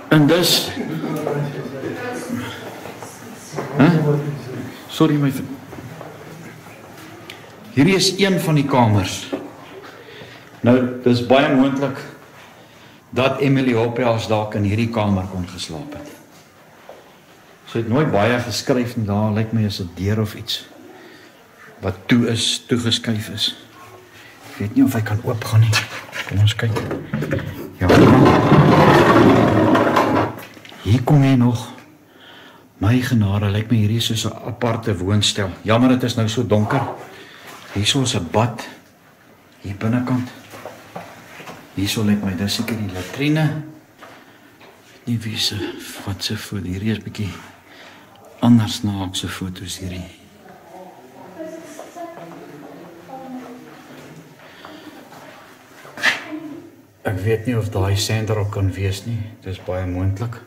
En dus sorry my vriend. Hierdie is een van die kamers. Nou, dis baie moontlik dat Emily Hoppias dalk in hierdie kamer kon geslaap het. Sy het nooit baie geskryf en daar lyk my is 'n deur of iets wat toegeskuif is. Ek weet nie of hy kan oopgaan nie. Kom ons kyk. Ja. Hier kom jy nog. My genade, lyk my hierdie is soos 'n aparte woonstel. Jammer, dit is nou so donker. Hierso is 'n bad. Hier binnekant. Hierso lyk my, dis seker die latrine. Nie wie se wat se foto. Hierdie is bietjie anders snaakse foto's hierdie. Ek weet nie of daai Sandrock kan wees nie. Dis baie moontlik.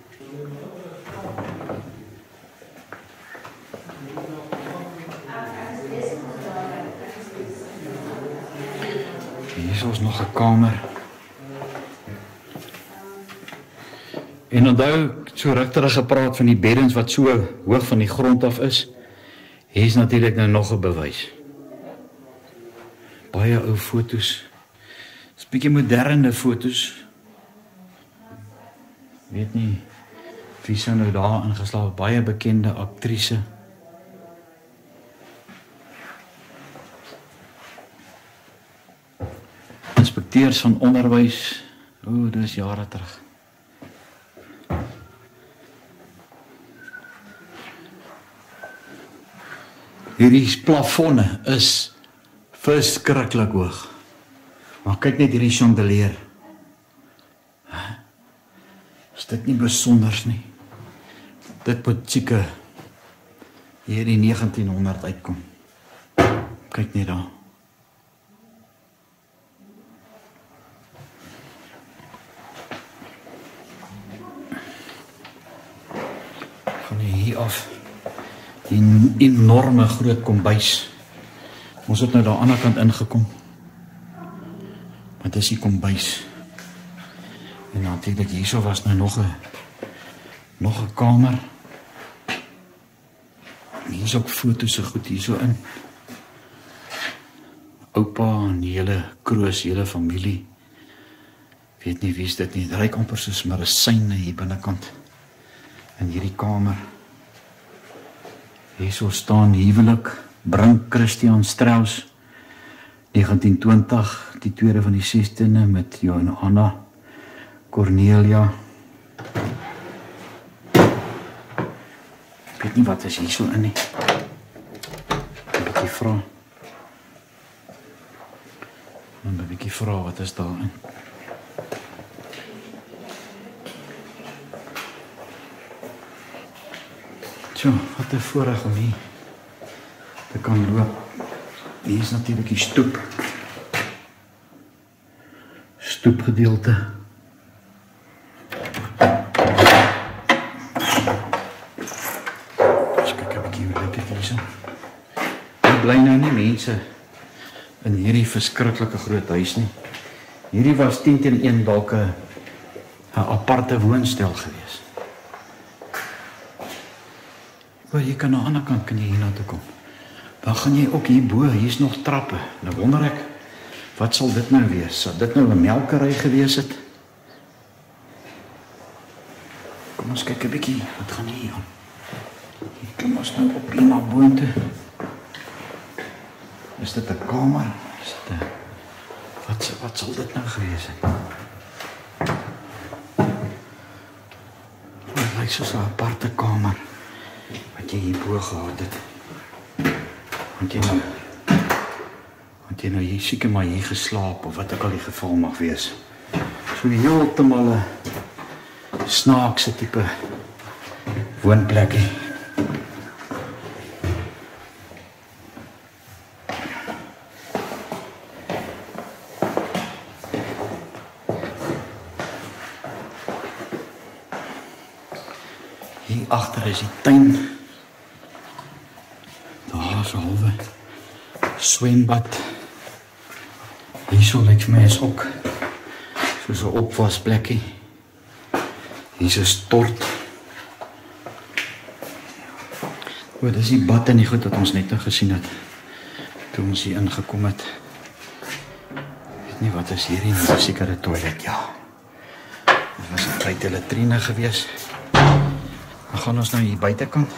Hier is nog 'n kamer. En onthou, so ruk terug gepraat van die beddens wat so hoog van die grond af is. Hier is natuurlik nou nog 'n bewys. Baie ou foto's. Dis bietjie moderne foto's. Weet nie wie sou nou daar ingeslaap, baie bekende aktrise. Inspekteurs van onderwys. O, dis jare terug. Hierdie plafonne is verskriklik hoog. Maar kyk net hierdie chandelier. Is dit nie besonders nie? Dit moet seker hier in 1900 uitkom. Kyk net daar. Van hier af. Die enorme groot kombuis. Ons het nou daar aan die ander kant ingekom. Maar dis die kombuis. En natuurlik hierso was nou nog 'n kamer. Hier's ook foto's so goed hierso in. Oupa en die hele kroos, hele familie. Weet nie wie is dit nie. Dit ryk amper soos medisyne hier binnekant. In hierdie kamer. Hierso staan huwelik, Brink Christian Strauss, 1920, die tweede van die 16de met Johanna Cornelia. Ek weet nie wat is hierso in nie. 'n bietjie vra. 'n bietjie vra wat is daarin. So, wat 'n voorreg om hier te kan loop. Hier is natuurlik die stoepgedeelte. Dus kyk 'n bietjie hoe lyk dit hierso. Hier bly nou nie mense in hierdie verskriklike groot huis nie. Hierdie was 10-1 dalk 'n aparte woonstel gewees. Maar jy kan aan die ander kant kan jy hier na toe kom. Dan gaan jy ook hierbo, hier's nog trappe. Nou wonder ek, wat sal dit nou wees? Sal dit nou 'n melkery gewees het? Kom ons kyk 'n bietjie, wat gaan hier aan? Kom ons ons nou op hier na boontoe. Is dit 'n kamer? Is dit 'n... Wat sal dit nou gewees het? Het lyk soos 'n aparte kamer wat jy hierbo gehad het. Want jy nou hier seker maar hier geslaap of wat ook al die geval mag wees. So heeltemal 'n snaakse tipe woonplekkie. Hier agter is die tuin. Daar is 'n halwe swembad. Hierso lyk vir my is ook soos 'n opwasplekkie. Hier is 'n stort. O, dis die bad en die goed wat ons net nou gesien het toe ons hier ingekom het. Ek weet nie wat is hierdie nie, dis seker 'n toilet, ja. Dit was 'n buite latrine gewees. Dan gaan ons nou hier buitekant.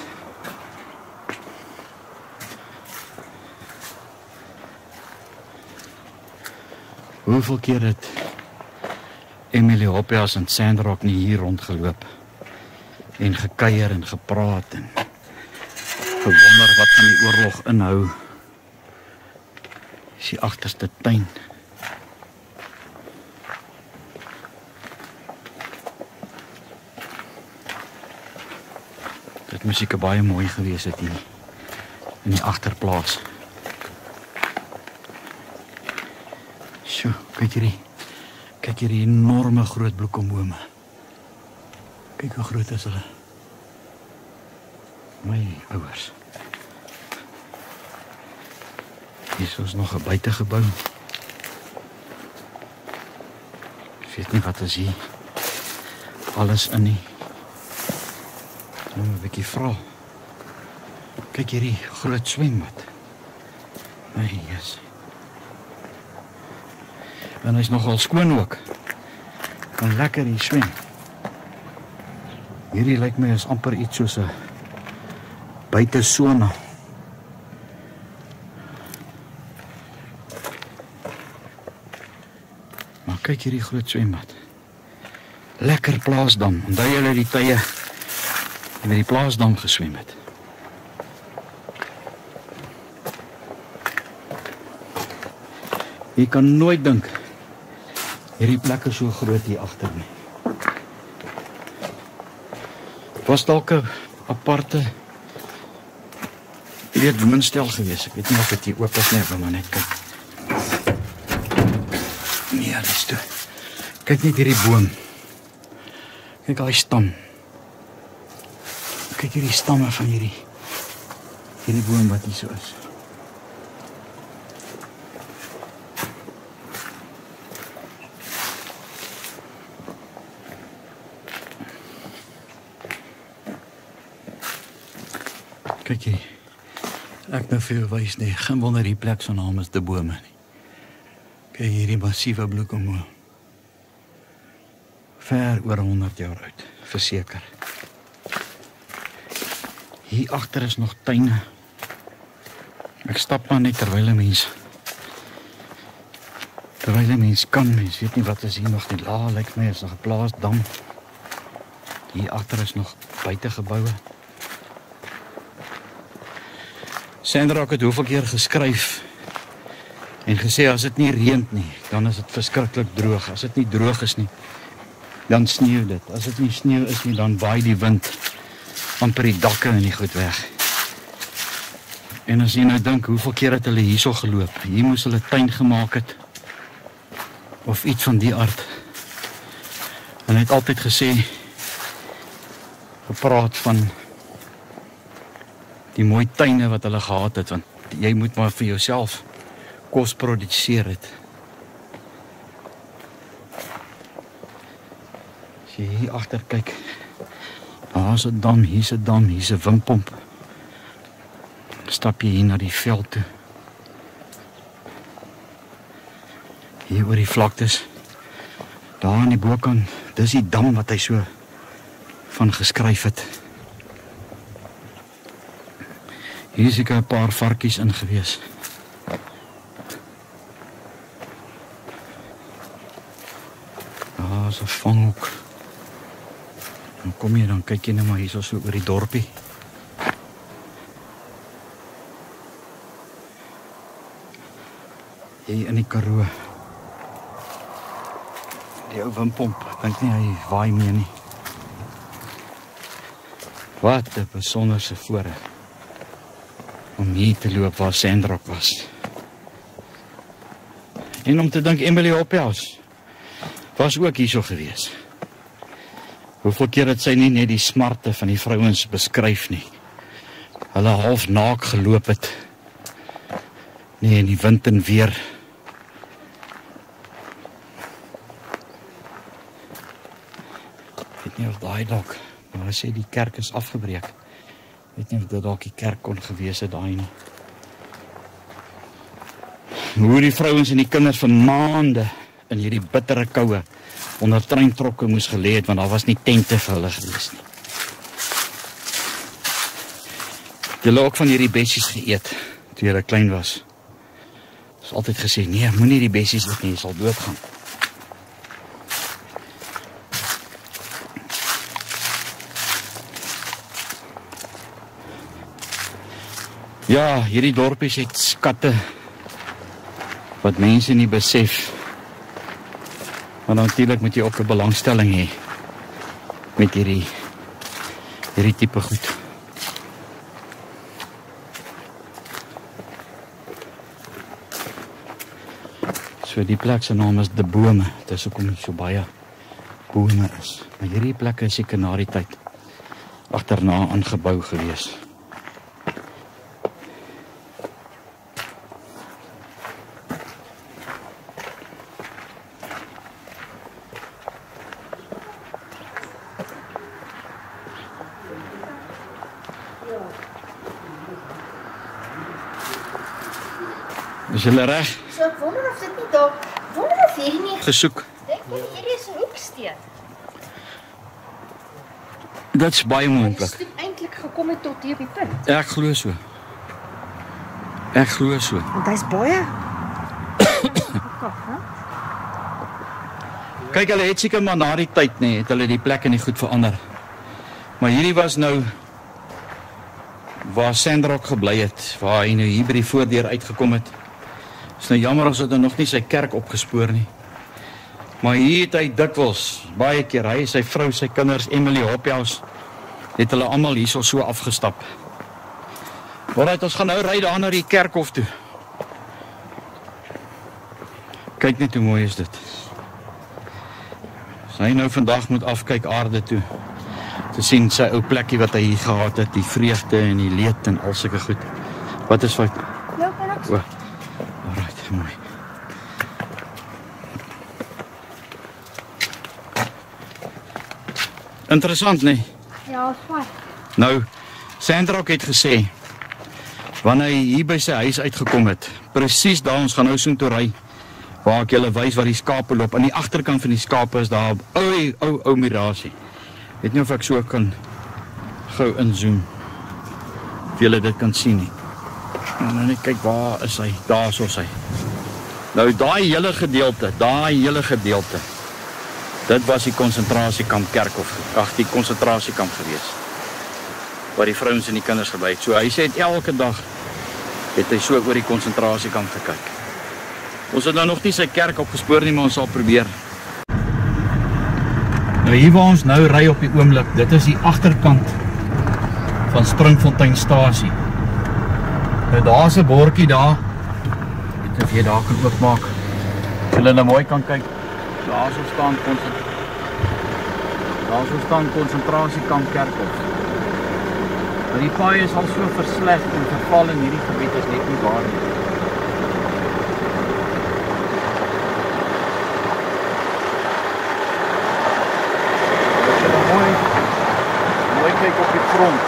Hoeveel keer het Emily Hoppias en Sandrock nie hier rondgeloop en gekuier en gepraat en gewonder wat van die oorlog inhou. Is die agterste tuin. Dit moes seker baie mooi gewees het hier in die agterplaas. Sjoe, kyk hierdie enorme groot bloekombome. Kyk hoe groot is hulle. My ouers. Hier is nog 'n buitegebou. Ek weet nie wat is hier alles in nie. Nou 'n bietjie vra. Kyk hierdie groot swembad. My Jesus. En hy is nogal skoon ook. Kan lekker hier swem. Hierdie lyk my is amper iets soos 'n buite sauna. Maar kyk hierdie groot swembad. Lekker plaasdam. Onthou julle die tye en met die plaasdam geswem het. Jy kan nooit dink hierdie plek is so groot hier agter nie. Was dalk 'n aparte woonstel gewees. Ek weet nie of dit hier oop is nie, ek wil maar net kyk. Nee, dit is toe. Kyk net hierdie boom. Kyk daai stam. Kyk hierdie stamme van hierdie boom wat hier so is. Kyk hier. Ek nou vir jou wys nie. Geen wonder die plek se naam is De Bome nie. Kyk hierdie massiewe bloekombome. Ver oor 100 jaar oud, verseker. Hier agter is nog tuine. Ek stap maar net terwyl 'n mens kan, mens weet nie wat is hier nog nie. Laag lyk my is nog 'n plaasdam. Hier agter is nog buitegeboue. Sandrock het hoeveel keer geskryf en gesê as dit nie reën nie, dan is dit verskriklik droog. As dit nie droog is nie, dan sneeu dit. As dit nie sneeu is nie, dan waai die wind amper die dakke en die goed weg. En as jy nou dink, hoeveel keer het hulle hierso geloop? Hier moes hulle tuin gemaak het of iets van die aard. En hy het altyd gesê, gepraat van die mooi tuine wat hulle gehad het, want jy moet maar vir jouself kos produseer het. As jy hier agter kyk, daar is 'n dam, hier's 'n dam, hier's 'n windpomp. Stap jy hier na die veld toe. Hier oor die vlaktes, daar aan die bokant, dis die dam wat hy so van geskryf het. Hier is ek 'n paar varkies in gewees. Daar is 'n vanghoek. Dan kom jy, dan kyk jy net maar hier so oor die dorpie. Hier in die Karoo. Die ou windpomp, ek dink nie hy waai meer nie. Wat 'n besonderse voorreg om hier te loop waar Sandrock was. En om te dink Emily Hophouse was ook hier so gewees. Hoeveel keer het sy nie net die smarte van die vrouens beskryf nie. Hulle half naak geloop het. Nee, in die wind en weer. Ek weet nie of daai dalk, maar hy sê die kerk is afgebreek. Ek weet nie of dit dalk die kerk kon gewees het daai nie. Hoe die vrouens en die kinders vir maande in hierdie bittere koue onder treintrokke moes gelê het, want daar was nie tente vir hulle gewees nie. Julle ook van hierdie bessies geëet toe julle klein was. Is altyd gesê, nee, moenie die bessies eet nie, jy sal doodgaan. Ja, hierdie dorpies het skatte wat mense nie besef. Maar natuurlik moet jy ook 'n belangstelling hê met hierdie tipe goed. So die plek se naam is De Bome. Dit is hoekom so baie bome is. Maar hierdie plekke is seker na die tyd agterna aangebou gewees. Is julle reg? So ek wonder of dit nie daar, wonder of hierdie nie Gesoek. dink jy hierdie is 'n hoeksteen. Dit's baie Die moontlik. stoep eintlik gekom het tot hier op die punt. Ek glo so. Ek glo so. Want hy's baie Kyk, hulle het seker maar na die tyd, nee, het hulle die plek en die goed verander. Maar hierdie was nou waar Sandrock gebly het, waar hy nou hier by die voordeur uitgekom het. Is nou jammer as het nog nie sy kerk opgespoor nie. Maar hier het hy dikwels, baie keer, hy, sy vrou, sy kinders, Emily Hophouse, het hulle almal hier so afgestap. Alright, ons gaan nou ry daar na die kerkhof toe. Kyk net hoe mooi is dit. As hy nou vandag moet afkyk aarde toe, te sien sy ou plekkie wat hy hier gehad het, die vreugde en die leed en al sulke goed. Wat is fout? Ja, kan ek. O, alright, mooi. Interessant, nee? Ja, swaar. Nou, Sandrock het gesê, wanneer hy hier by sy huis uitgekom het, presies daar, ons gaan nou soen toe ry, waar ek julle wys waar die skape loop, aan die agterkant van die skape is daar, ou mirasie. Weet nie of ek so kan gou inzoom, of julle dit kan sien nie. En nou net kyk, waar is hy? Daar is hy. Nou, daai hele gedeelte, dit was die konsentrasiekamp Kerkhof, die konsentrasiekamp gewees, waar die vrouens en die kinders gebly het. So hy sê elke dag, het hy so oor die konsentrasiekamp gekyk. Ons het nou nog nie sy kerk opgespoor nie, maar ons sal probeer. Nou hier waar ons nou ry op die oomblik, dit is die agterkant van Springfonteinstasie. Nou daar is 'n bordjie daar, ek weet of jy daar kan oopmaak, as julle nou mooi kan kyk, daar so staan konsentrasiekamp Kerkhof. Maar die paai is al so versleg en verval in hierdie gebied is net nie waar nie. Mooi kyk op die grond.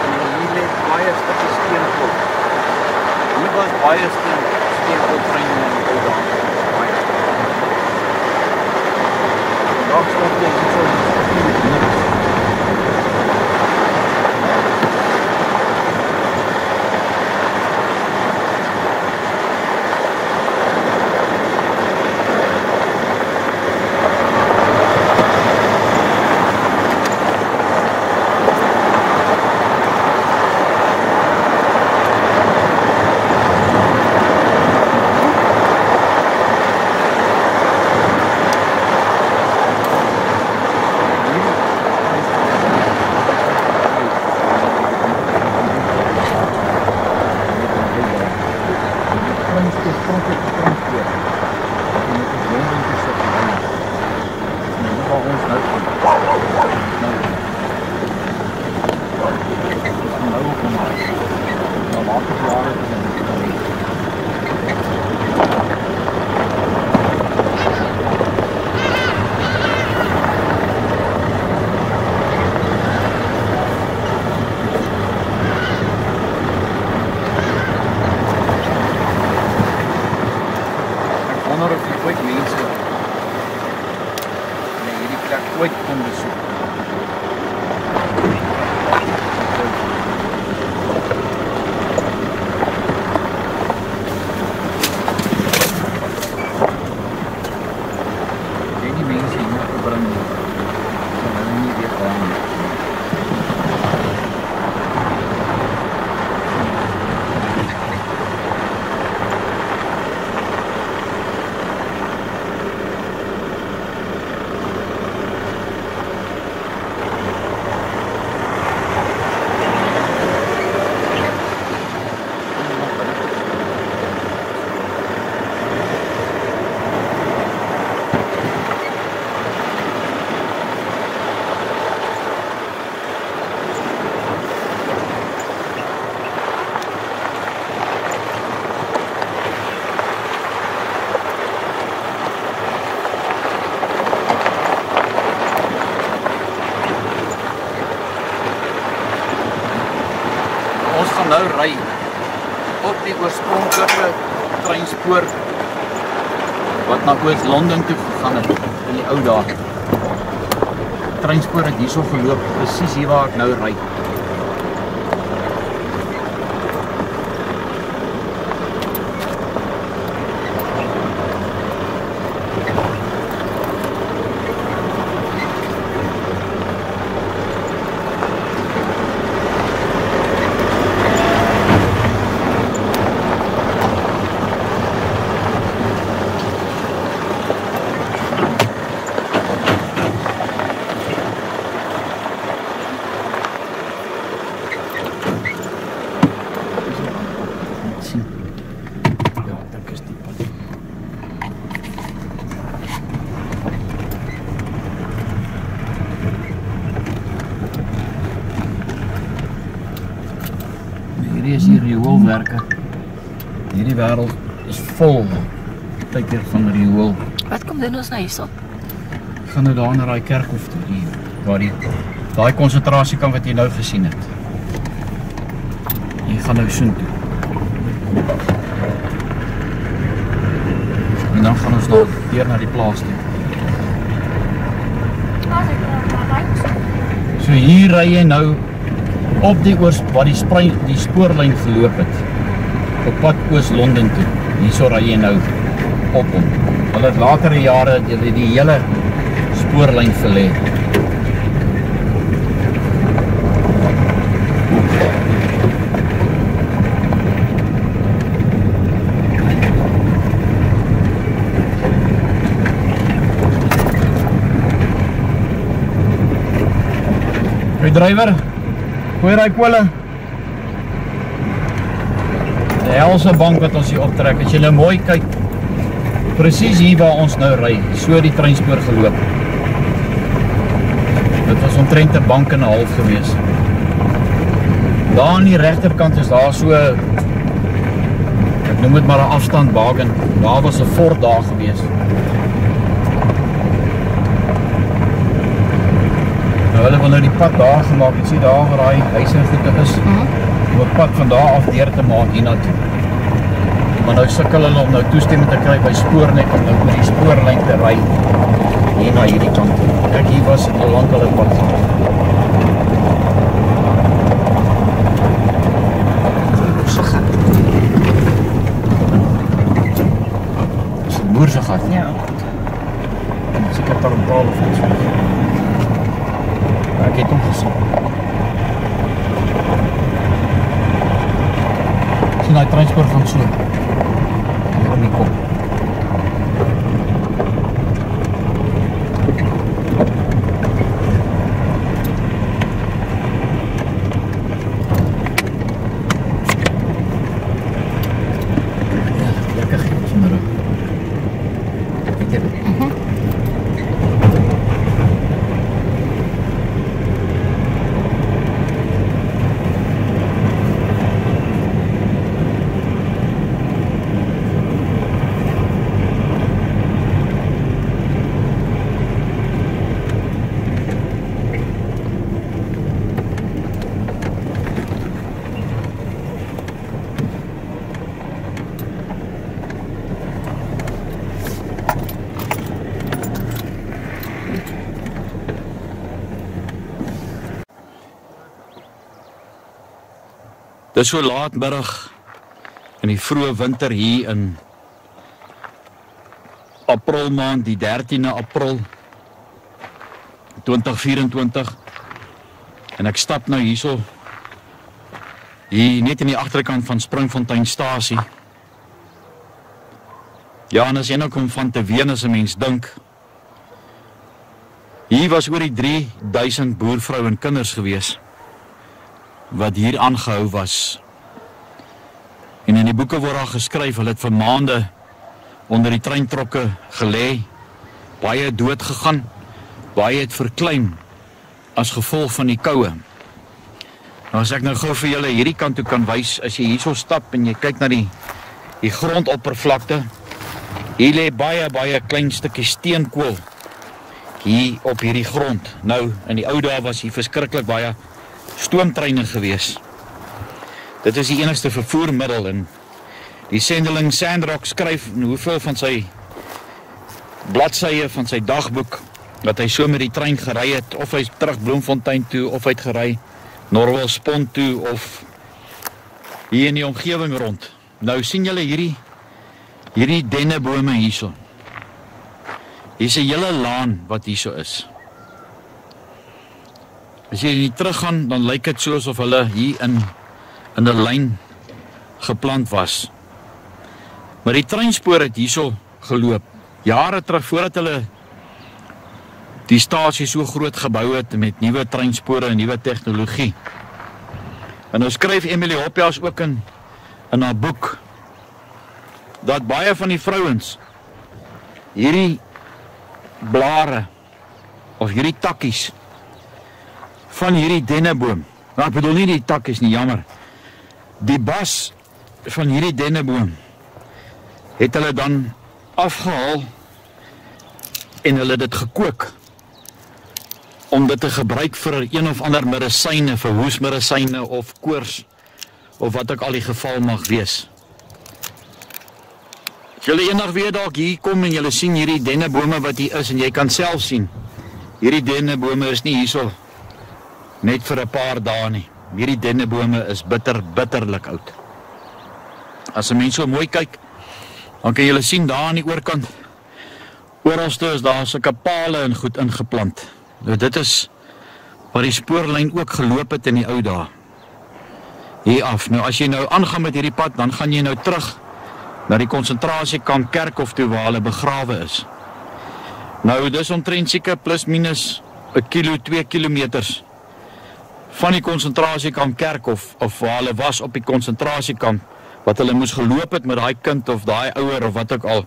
En hier lê baie stukkies steenkool. Hier was baie steenkooltreine in die ou dae. Baie. Daar stond jy so niks. oorspronklik getransporteer. En dit is Londen toe sit gery. En dit waar ons nou gaan. Nou op hom. Nou later jare is dit gery. Ooit kom besoek. Die mense hier gebring nie. Sal hulle nie weer gaan nie. Ons gaan nou ry op die oorspronklike treinspoor wat na Oos-London toe gegaan het in die ou dae. Treinspoor het hierso geloop, presies hier waar ek nou ry. Hierdie is die rioolwerke. Hierdie wêreld is vol tyd hier van riool. Wat kom doen ons nou hierso? Ek gaan nou daar na daai kerkhof toe, waar daai konsentrasiekamp wat jy nou gesien het. Jy gaan nou soontoe. En dan gaan ons nog weer na die plaas toe. So hier ry jy nou op die waar die spoorlyn geloop het. Op pad Oos-London toe. Hierso ry jy nou op hom. Hulle het latere jare die hele spoorlyn gelê. Hey drywer, gooi daai kole. Die helse bank wat ons hier optrek, as jy nou mooi kyk, presies hier waar ons nou ry, so die treinspoor geloop. Dit was omtrent 'n bank en 'n half gewees. Daar aan die regterkant is daar so, ek noem dit maar 'n afstandwagen. Daar was 'n fort daar gewees. Nou hulle wil nou die pad daar gemaak, ek sien daar waar die huise en goede is, om 'n pad van daar af deur te maak hiernatoe. Maar nou sukkel hulle om nou toestemming te kry by Spoornet om nou oor die spoorlyn te ry hier na hierdie kant. Kyk, hier was al lank al 'n pad. Dis 'n moerse gat. Ja. Seker Tarantaal of iets. Ek het hom gesien. Sien die treinspoor gaan so. Hier om die kop. Ja, lekker Dis so laatmiddag in die vroeë winter hier in April maand, die 13de April 2024. En ek stap nou hierso hier net in die agterkant van Springfonteinstasie. Ja, en as jy nou kom van te ween as 'n mens dink, hier was oor die 3000 boervrou en kinders gewees wat hier aangehou was. En in die boeke word daar geskryf, hulle het vir maande onder die treintrokke gelê, baie dood gegaan, baie het verklein as gevolg van die koue. Nou as ek nou gou vir julle hierdie kant toe kan wys, as jy hierso stap en jy kyk na die grondoppervlakte, hier lê baie klein stukkies steenkool hier op hierdie grond. Nou, in die ou dae was hier verskriklik baie stoomtreine gewees. Dit is die enigste vervoermiddel en die sendeling Sandrock skryf in hoeveel van sy bladsye van sy dagboek dat hy so met die trein gery het, of hy terug Bloemfontein toe, of hy het gery Norwelspont toe, of hier in die omgewing rond. Nou sien julle hierdie dennebome hierso. Hier is 'n hele laan wat hierso is. As jy nie teruggaan, dan lyk dit so asof hulle hier in 'n lyn geplant was. Maar die treinspoor het hierso geloop. Jare terug voordat hulle die stasie so groot gebou het met nuwe treinspore en nuwe tegnologie. En nou skryf Emily Hoppias ook in haar boek dat baie van die vrouens hierdie blare of hierdie takkies van hierdie denneboom, nou ek bedoel nie die takkies nie, jammer, die bas van hierdie denneboom het hulle dan afgehaal en hulle dit gekook om dit te gebruik vir een of ander medisyne, vir hoesmedisyne of koors of wat ook al die geval mag wees. As julle eendag weer dalk hier kom en julle sien hierdie dennebome wat hier is en jy kan self sien, hierdie dennebome is nie hierso net vir 'n paar dae nie. Hierdie dennebome is bitterlik oud. As 'n mens so mooi kyk, dan kan julle sien daar aan die oorkant, oralste is daar sulke pale en goed ingeplant. Nou dit is waar die spoorlyn ook geloop het in die ou dae. Hier af. Nou as jy nou aangaan met hierdie pad, dan gaan jy nou terug na die konsentrasiekamp Kerkhof toe waar hulle begrawe is. Nou dis omtrent seker plus minus 2 kilometers van die konsentrasiekamp Kerkhof, of waar hulle was op die konsentrasiekamp, wat hulle moes geloop het met daai kind of daai ouer of wat ook al,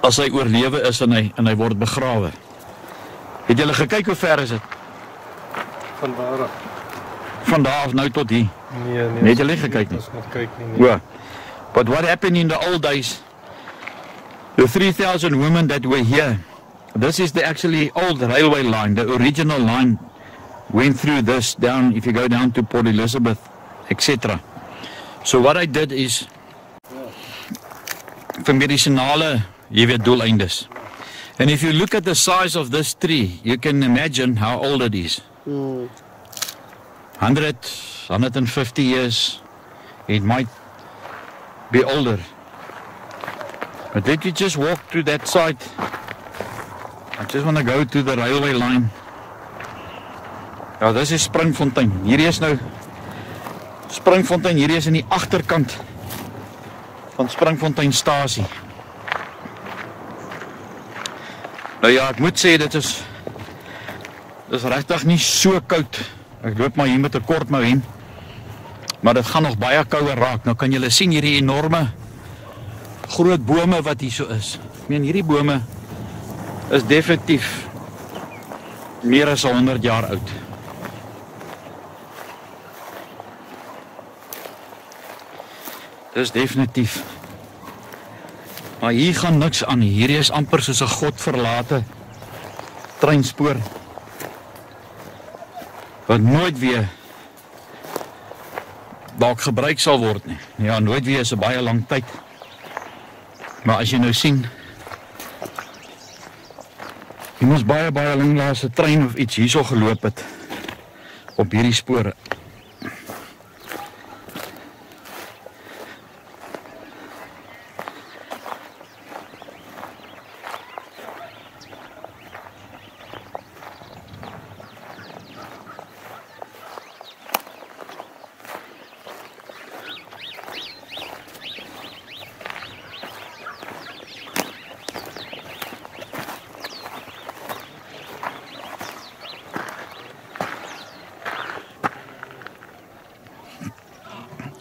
as hy oorlewe is en hy word begrawe. Het julle gekyk hoe ver is dit? Van waar af? Van daar af nou tot hier? Nee. Het julle gekyk nie? Nee. But what happened in the old days, the 3,000 women that were here, this is the actually old railway line, the original line went through this down, if you go down to Port Elizabeth, etc. So what I did is, vir medisinale, jy weet, doeleindes. And if you look at the size of this tree, you can imagine how old it is. 100, 150 years, it might be older. But did you just walk through that side? I just want to go to the railway line. Ja, dis is Springfontein. Hierdie is nou Springfontein, hierdie is in die agterkant van Springfonteinstasie. Nou ja, ek moet sê, dit is regtig nie so koud. Ek loop maar hier met 'n kort mou hemp, maar dit gaan nog baie kouer raak. Nou kan julle sien hierdie enorme groot bome wat hier so is. Ek meen, hierdie bome is definitief meer as 100 jaar oud. Dis definitief. Maar hier gaan niks aan nie. Hierdie is amper soos 'n godverlate treinspoor wat nooit weer dalk gebruik sal word nie. Ja, nooit weer is 'n baie lang tyd. Maar as jy nou sien, jy moes baie lanklaas 'n trein of iets hierso geloop het op hierdie spore.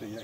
Ja,